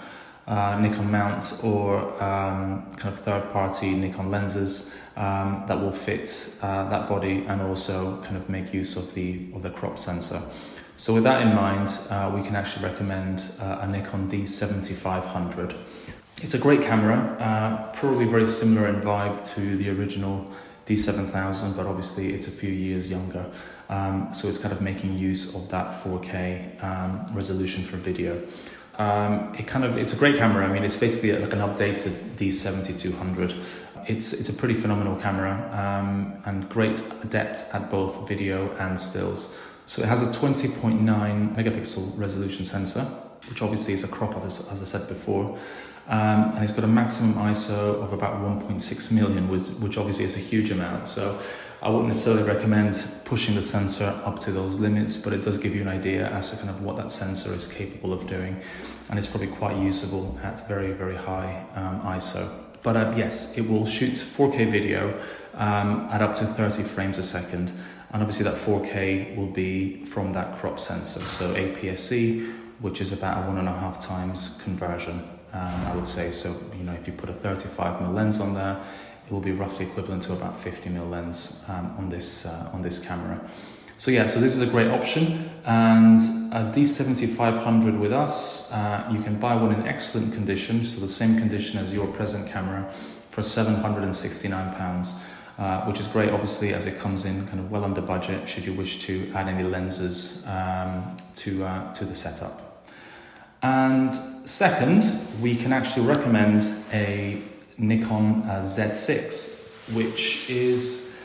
mounts or kind of third-party Nikon lenses that will fit that body and also kind of make use of the crop sensor. So with that in mind, we can actually recommend a Nikon D7500. It's a great camera, probably very similar in vibe to the original D7000, but obviously it's a few years younger. So it's kind of making use of that 4K resolution for video. It's a great camera. I mean, it's basically like an updated D7200. It's a pretty phenomenal camera and great adept at both video and stills. So it has a 20.9 megapixel resolution sensor, which obviously is a crop, as I said before. And it's got a maximum ISO of about 1.6 million, which obviously is a huge amount. So I wouldn't necessarily recommend pushing the sensor up to those limits, but it does give you an idea as to kind of what that sensor is capable of doing. And it's probably quite usable at very, very high ISO. But yes, it will shoot 4K video at up to 30 frames a second. And obviously that 4K will be from that crop sensor. So APS-C, which is about a 1.5 times conversion, I would say. So, if you put a 35mm lens on there, it will be roughly equivalent to about 50mm lens on this camera. So yeah, so this is a great option. And a D7500 with us, you can buy one in excellent condition, so the same condition as your present camera, for £769, which is great, obviously, as it comes in kind of well under budget, should you wish to add any lenses to the setup. And second, we can actually recommend a Nikon Z6, which is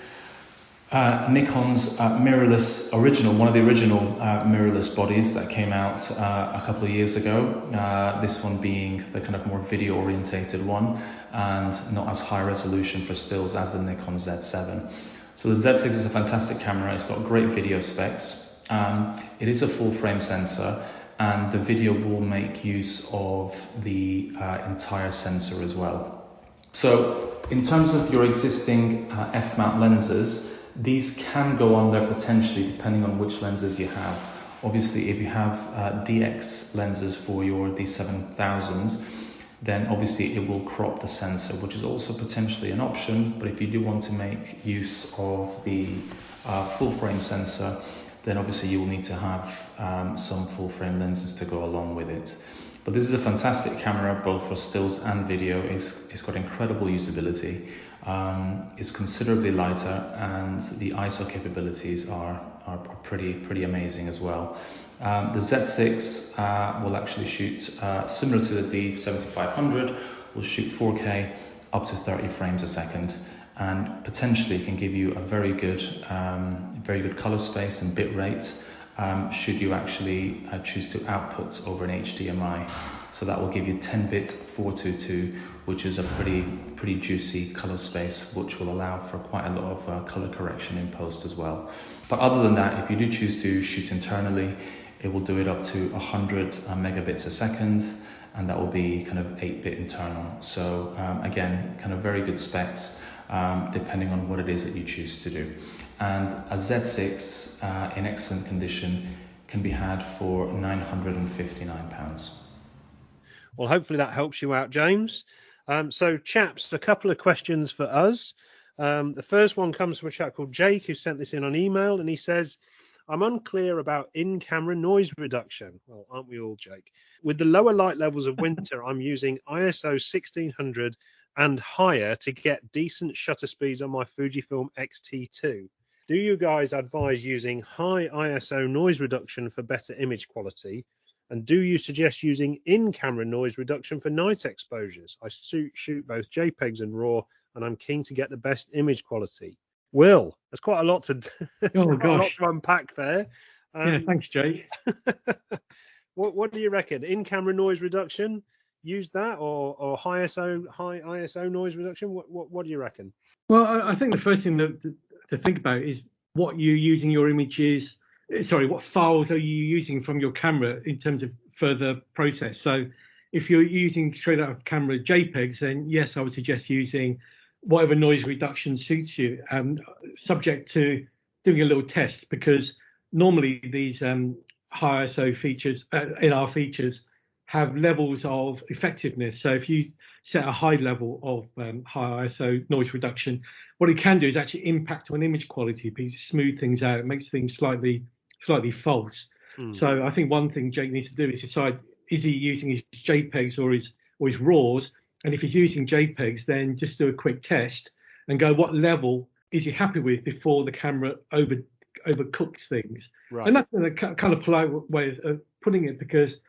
Nikon's mirrorless one of the original mirrorless bodies that came out a couple of years ago. This one being the kind of more video orientated one and not as high resolution for stills as the Nikon Z7. So the Z6 is a fantastic camera. It's got great video specs. It is a full frame sensor, and the video will make use of the entire sensor as well. So in terms of your existing f-mount lenses, these can go on there potentially depending on which lenses you have. Obviously, if you have DX lenses for your D7000, then obviously it will crop the sensor, which is also potentially an option. But if you do want to make use of the full frame sensor, then obviously you will need to have some full frame lenses to go along with it. But this is a fantastic camera, both for stills and video. It's got incredible usability. It's considerably lighter, and the ISO capabilities are pretty amazing as well. The Z6 will actually shoot similar to the D7500. Will shoot 4K up to 30 frames a second, and potentially can give you a very good color space and bit rate should you actually choose to output over an HDMI. So that will give you 10-bit 422, which is a pretty juicy color space, which will allow for quite a lot of color correction in post as well. But other than that, if you do choose to shoot internally, it will do it up to 100 megabits a second, and that will be kind of 8-bit internal. So again, kind of very good specs, depending on what it is that you choose to do. And a Z6 in excellent condition can be had for £959. Well, hopefully that helps you out, James. So, chaps, a couple of questions for us. The first one comes from a chap called Jake, who sent this in on email, and he says, I'm unclear about in-camera noise reduction. Well, aren't we all, Jake? With the lower light levels of winter, I'm using ISO 1600 and higher to get decent shutter speeds on my Fujifilm X-T2. Do you guys advise using high ISO noise reduction for better image quality? And do you suggest using in-camera noise reduction for night exposures? I shoot both JPEGs and RAW, and I'm keen to get the best image quality. Will, there's quite a lot to unpack there. Yeah, thanks, Jake. What do you reckon? In-camera noise reduction, use that, or high ISO noise reduction? What do you reckon? Well, I think the first thing to think about is what you're using your images. Sorry, what files are you using from your camera in terms of further process? So if you're using straight out of camera JPEGs, then yes, I would suggest using whatever noise reduction suits you, subject to doing a little test, because normally these high ISO features, NR features, have levels of effectiveness. So if you set a high level of high ISO noise reduction, what it can do is actually impact on image quality, because it smooths things out, it makes things slightly false. So I think one thing Jake needs to do is decide, is he using his JPEGs or his RAWs? And if he's using JPEGs, then just do a quick test and go, what level is he happy with before the camera overcooks things? Right. And that's a kind of polite way of putting it, because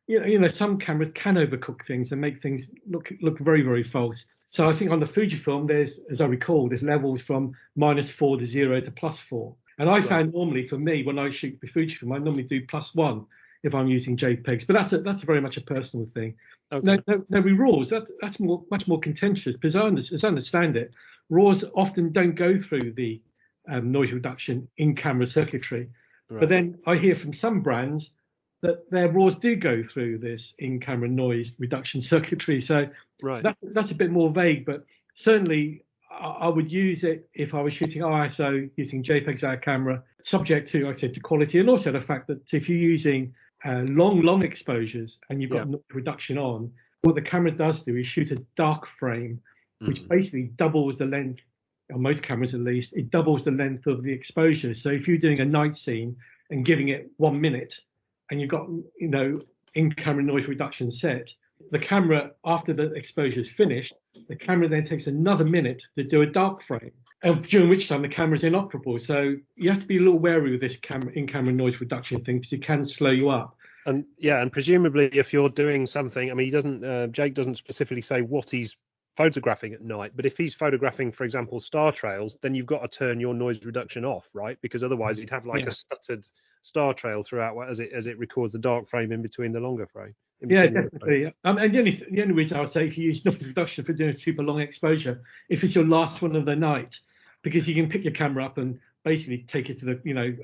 you know some cameras can overcook things and make things look very, very false. So I think on the Fujifilm, there's, as I recall, there's levels from -4 to 0 to +4. And I found normally for me, when I shoot the Fujifilm, I normally do +1 if I'm using JPEGs. But that's very much a personal thing. Okay. Now with RAWs, that's much more contentious, because as I understand it, RAWs often don't go through the noise reduction in-camera circuitry. Right. But then I hear from some brands that their RAWs do go through this in-camera noise reduction circuitry. So that's a bit more vague, but certainly I would use it if I was shooting ISO using JPEGs out of camera, subject to, like I said, to quality, and also the fact that if you're using long exposures and you've got noise reduction on, what the camera does do is shoot a dark frame, which basically doubles the length, on most cameras at least, it doubles the length of the exposure. So if you're doing a night scene and giving it 1 minute, and you've got, in-camera noise reduction set, the camera, after the exposure is finished, the camera then takes another minute to do a dark frame, during which time the camera is inoperable. So you have to be a little wary with this in-camera noise reduction thing, because it can slow you up. And presumably if you're doing something, I mean, Jake doesn't specifically say what he's photographing at night, but if he's photographing, for example, star trails, then you've got to turn your noise reduction off, right? Because otherwise you'd have a stuttered star trail throughout as it records the dark frame in between the longer frame. Yeah, definitely. And the only reason I would say, if you use noise reduction for doing a super long exposure, if it's your last one of the night, because you can pick your camera up and basically take it to the,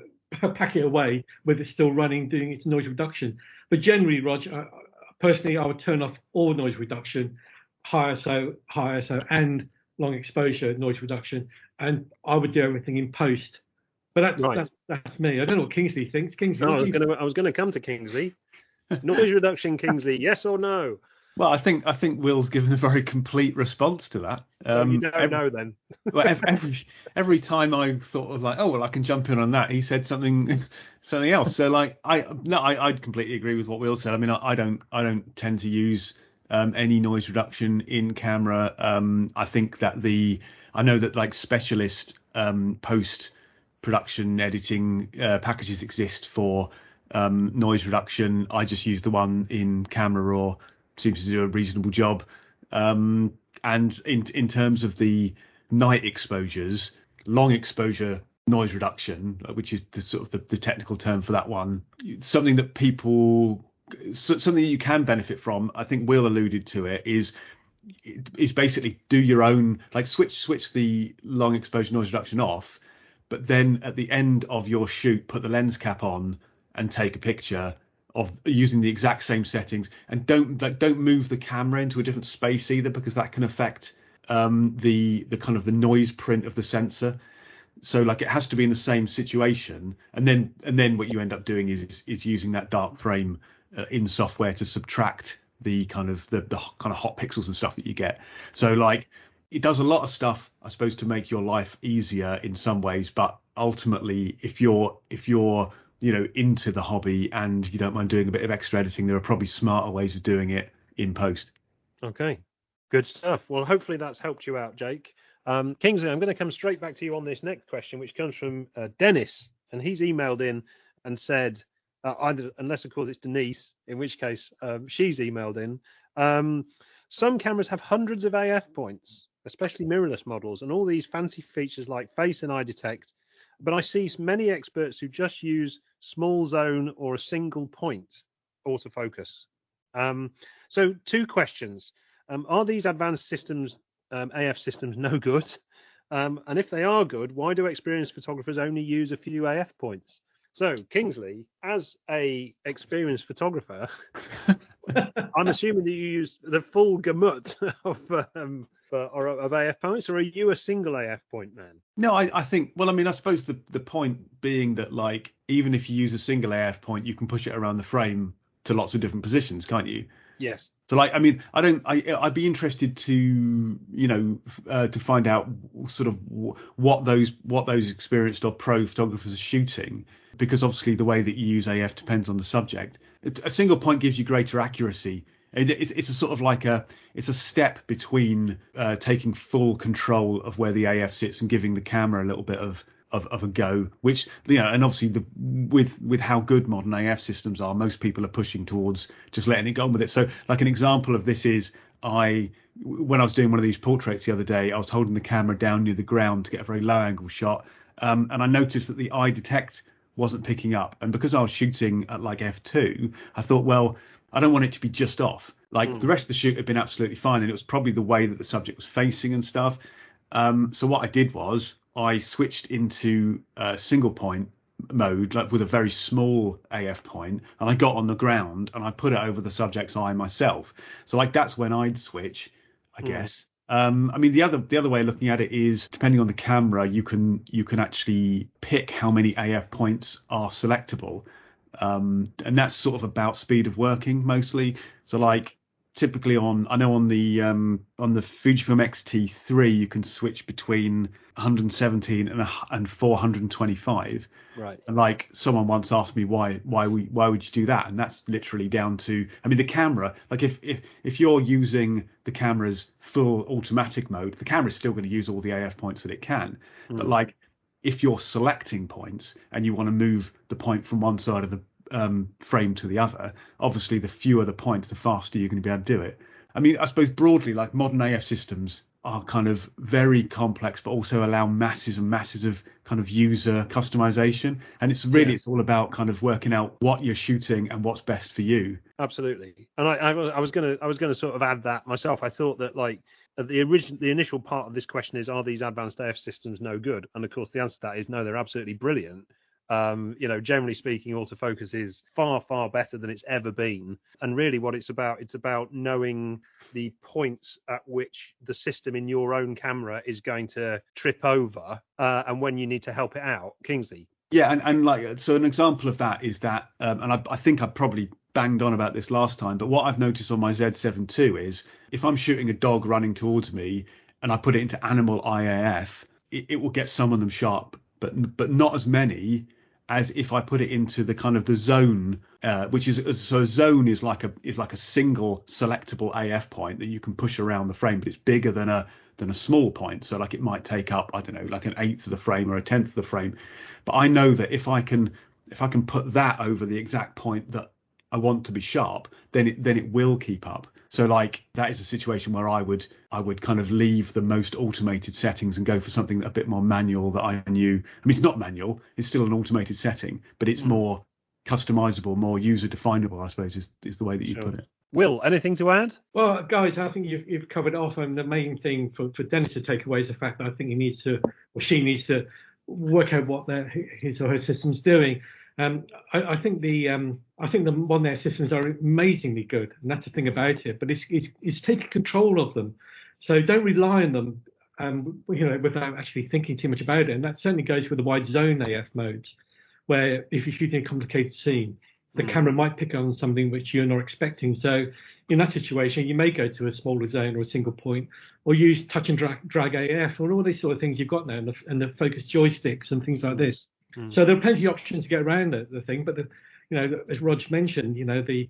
pack it away with it still running, doing its noise reduction. But generally, Roger, personally, I would turn off all noise reduction, high ISO and long exposure noise reduction, and I would do everything in post. But that's me. I don't know what Kingsley thinks. Kingsley, no, I was going to come to Kingsley. Noise reduction, Kingsley, yes or no? Well, I think Will's given a very complete response to that. So you don't know then. Well, every time I thought of I can jump in on that, he said something else. So I'd completely agree with what Will said. I mean, I don't tend to use any noise reduction in camera. I think that I know that specialist post production editing packages exist for noise reduction. I just use the one in Camera Raw. Seems to do a reasonable job. And in terms of the night exposures, long exposure noise reduction, which is the sort of the technical term for that one. Something that something you can benefit from, I think Will alluded to it, is basically do your own, like switch the long exposure noise reduction off, but then at the end of your shoot put the lens cap on and take a picture of using the exact same settings, and don't move the camera into a different space either, because that can affect the kind of the noise print of the sensor. So like it has to be in the same situation, and then what you end up doing is using that dark frame in software to subtract the kind of the kind of hot pixels and stuff that you get. So like it does a lot of stuff, I suppose, to make your life easier in some ways, but ultimately if you're into the hobby and you don't mind doing a bit of extra editing, there are probably smarter ways of doing it in post. Okay, good stuff. Well, hopefully that's helped you out, Jake. Kingsley, I'm going to come straight back to you on this next question, which comes from Dennis, and he's emailed in and said, unless of course it's Denise, in which case she's emailed in. Some cameras have hundreds of AF points, especially mirrorless models, and all these fancy features like face and eye detect. But I see many experts who just use small zone or a single point autofocus. So 2 questions. Are these advanced systems, AF systems, no good? And if they are good, why do experienced photographers only use a few AF points? So Kingsley, as a experienced photographer, I'm assuming that you use the full gamut of AF points, or are you a single AF point man? No, I think, well, I mean, I suppose the point being that, like, even if you use a single AF point, you can push it around the frame to lots of different positions, can't you? Yes. So, like, I mean, I'd be interested to, to find out sort of what those experienced or pro photographers are shooting, because obviously the way that you use AF depends on the subject. A single point gives you greater accuracy. It's a sort of like it's a step between taking full control of where the AF sits and giving the camera a little bit of a go, which, and obviously with how good modern AF systems are, most people are pushing towards just letting it go on with it. So like an example of this is, when I was doing one of these portraits the other day, I was holding the camera down near the ground to get a very low angle shot, and I noticed that the eye detect wasn't picking up, and because I was shooting at like f2, I thought, well, I don't want it to be just off. Like the rest of the shoot had been absolutely fine, and it was probably the way that the subject was facing and stuff. So what I did was I switched into single point mode, like with a very small AF point, and I got on the ground and I put it over the subject's eye myself. So like that's when I'd switch, I guess. I mean, the other way of looking at it is, depending on the camera, you can actually pick how many AF points are selectable, and that's sort of about speed of working mostly. So like typically on the Fujifilm X-T3, you can switch between 117 and 425. Right. And like someone once asked me why would you do that? And that's literally down to, I mean, the camera, like if you're using the camera's full automatic mode, the camera's still going to use all the AF points that it can. But like if you're selecting points and you want to move the point from one side of the frame to the other, obviously the fewer the points, the faster you're going to be able to do it. I mean, I suppose broadly, like modern AF systems are kind of very complex, but also allow masses and masses of kind of user customization, and it's really it's all about kind of working out what you're shooting and what's best for you. Absolutely. And I was gonna sort of add that myself. I thought that, like, the initial part of this question is, are these advanced AF systems no good? And of course the answer to that is no, they're absolutely brilliant. Generally speaking, autofocus is far, far better than it's ever been. And really what it's about knowing the points at which the system in your own camera is going to trip over, and when you need to help it out. Kingsley. Yeah, and like, so an example of that is that, and I think I probably banged on about this last time, but what I've noticed on my Z7 II is, if I'm shooting a dog running towards me and I put it into animal IAF, it will get some of them sharp, but not as many as if I put it into the kind of the zone, which is, so a zone is like a single selectable AF point that you can push around the frame, but it's bigger than a small point. So like it might take up, I don't know, like an eighth of the frame or a tenth of the frame. But I know that if I can put that over the exact point that I want to be sharp, then it will keep up. So like that is a situation where I would kind of leave the most automated settings and go for something a bit more manual that I knew. I mean, it's not manual, it's still an automated setting, but it's more customizable, more user definable, I suppose, is the way that you put it. Will, anything to add? Well, guys, I think you've covered off. And the main thing for Dennis to take away is the fact that I think he needs to, or she needs to, work out what his or her system's doing. I think the modern air systems are amazingly good, and that's the thing about it. But it's taking control of them, so don't rely on them, without actually thinking too much about it. And that certainly goes with the wide zone AF modes, where if you're shooting a complicated scene, the camera might pick on something which you're not expecting. So in that situation, you may go to a smaller zone or a single point, or use touch and drag AF, or all these sort of things you've got now, and the focus joysticks and things like this. So there are plenty of options to get around the thing. But as Rog mentioned, the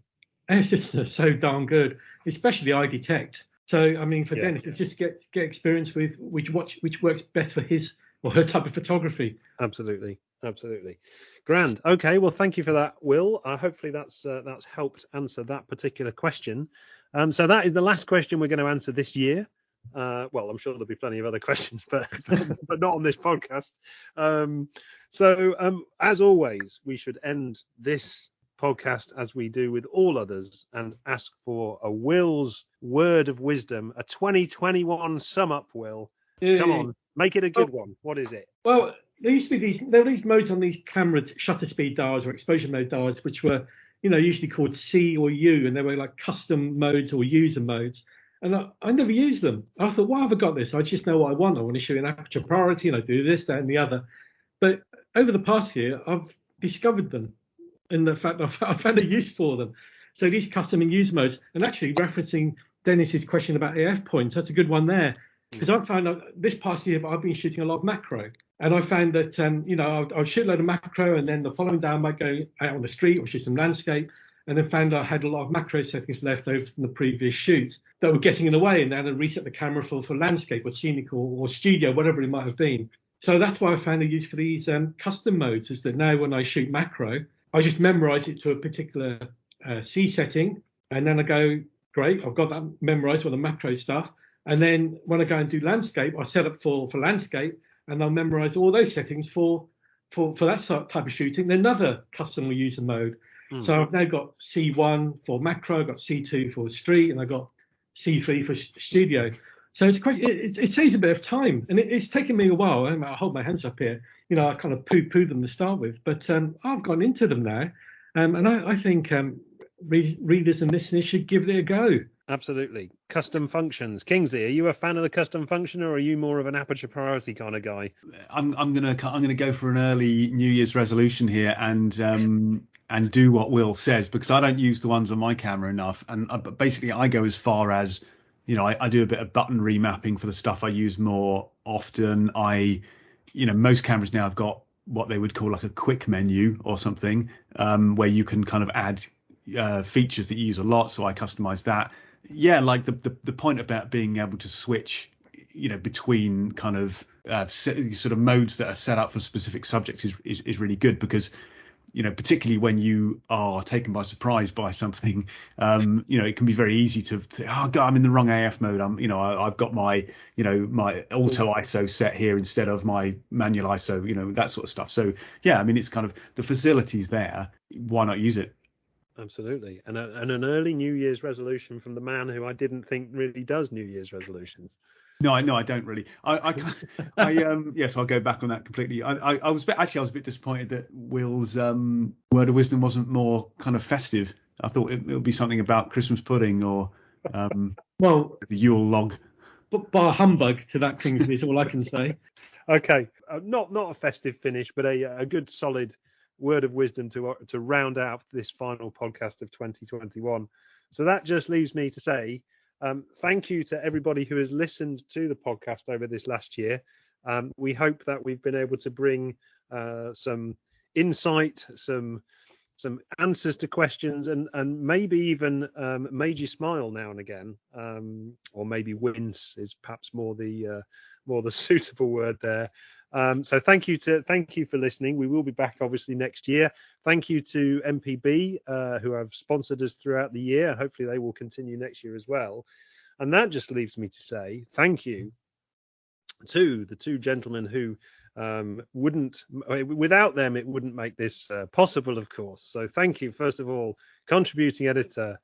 air systems are so darn good, especially the eye detect. So I mean, for Dennis, it's just get experience with which works best for his or her type of photography. Absolutely. Grand. Okay, well, thank you for that, Will. Hopefully that's helped answer that particular question. So that is the last question we're going to answer this year. Well, I'm sure there'll be plenty of other questions, but not on this podcast. So as always, we should end this podcast as we do with all others and ask for a Will's word of wisdom, a 2021 sum up. Will, come on, make it a good one. What is it? Well, there used to be these modes on these cameras, shutter speed dials or exposure mode dials, which were usually called C or U, and they were like custom modes or user modes. And I never used them. I thought, why have I got this? I just know what I want. I want to shoot an aperture priority, and I do this, that, and the other. But over the past year, I've discovered them, and the fact I found a use for them. So these custom and user modes, and actually referencing Dennis's question about AF points, that's a good one there, because I found out this past year I've been shooting a lot of macro, and I found that I'll shoot a load of macro, and then the following day I might go out on the street or shoot some landscape. And then found I had a lot of macro settings left over from the previous shoot that were getting in the way, and then I reset the camera for landscape or scenic or studio, whatever it might have been. So that's why I found a use for these custom modes, is that now when I shoot macro, I just memorize it to a particular C setting, and then I go, great, I've got that memorized with the macro stuff. And then when I go and do landscape, I set up for landscape, and I'll memorize all those settings for that type of shooting. Then another custom user mode. So I've now got C1 for macro, I've got C2 for street, and I've got C3 for studio. So it's quite, it saves a bit of time, and it's taken me a while. I hold my hands up here. I kind of poo them to start with, but I've gone into them now, and I think readers and listeners should give it a go. Absolutely. Custom functions. Kingsley, are you a fan of the custom function, or are you more of an aperture priority kind of guy? I'm gonna go for an early New Year's resolution here and do what Will says, because I don't use the ones on my camera enough, and basically I go as far as I do a bit of button remapping for the stuff I use more often. Most cameras now have got what they would call like a quick menu or something, where you can kind of add features that you use a lot. So I customize that. Yeah, like the point about being able to switch, between kind of sort of modes that are set up for specific subjects is really good, because particularly when you are taken by surprise by something, it can be very easy to think, oh God, I'm in the wrong AF mode. I've got my my auto ISO set here instead of my manual ISO, that sort of stuff. So yeah, I mean, it's kind of the facilities there. Why not use it? Absolutely. And an early New Year's resolution from the man who I didn't think really does New Year's resolutions. No, I don't really. Yes, I'll go back on that completely. I was a bit disappointed that Will's word of wisdom wasn't more kind of festive. I thought it would be something about Christmas pudding or well, the Yule log. But bar humbug to that, Kingsley, is all I can say. Okay, not a festive finish, but a good solid word of wisdom to round out this final podcast of 2021. So that just leaves me to say thank you to everybody who has listened to the podcast over this last year. We hope that we've been able to bring some insight, some answers to questions, and maybe even made you smile now and again, or maybe wince is perhaps more the suitable word there. So thank you for listening. We will be back obviously next year. Thank you to MPB who have sponsored us throughout the year. Hopefully they will continue next year as well. And that just leaves me to say thank you to the two gentlemen who without them it wouldn't make this possible, of course. So thank you, first of all, contributing editor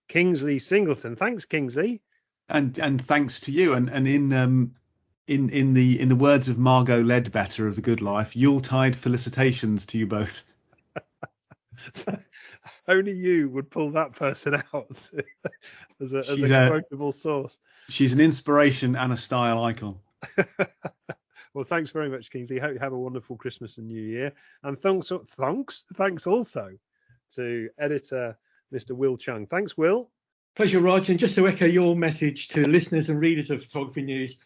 Kingsley Singleton. Thanks, Kingsley. And thanks to you. And in the words of Margot Ledbetter of The Good Life, Yuletide felicitations to you both. Only you would pull that person out as a quotable source. She's an inspiration and a style icon. Well, thanks very much, Kingsley. Hope you have a wonderful Christmas and New Year. And thanks also to editor Mr. Will Chung. Thanks, Will. Pleasure, Rog. And just to echo your message to listeners and readers of Photography News,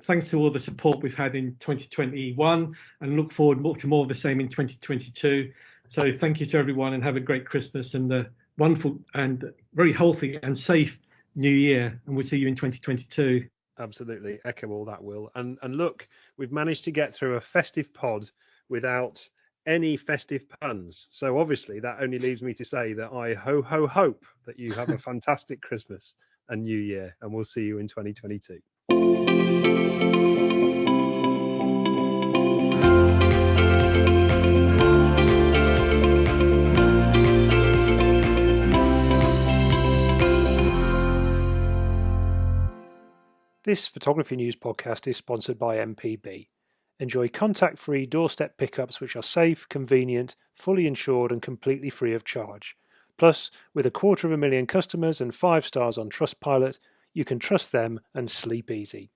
thanks to all the support we've had in 2021 and look forward to more of the same in 2022. So thank you to everyone and have a great Christmas and a wonderful and very healthy and safe New Year. And we'll see you in 2022. Absolutely. Echo all that, Will. And look, we've managed to get through a festive pod without any festive puns. So obviously that only leaves me to say that I hope that you have a fantastic Christmas and New Year, and we'll see you in 2022. This Photography News podcast is sponsored by MPB. Enjoy contact-free doorstep pickups which are safe, convenient, fully insured and completely free of charge. Plus, with 250,000 customers and 5 stars on Trustpilot, you can trust them and sleep easy.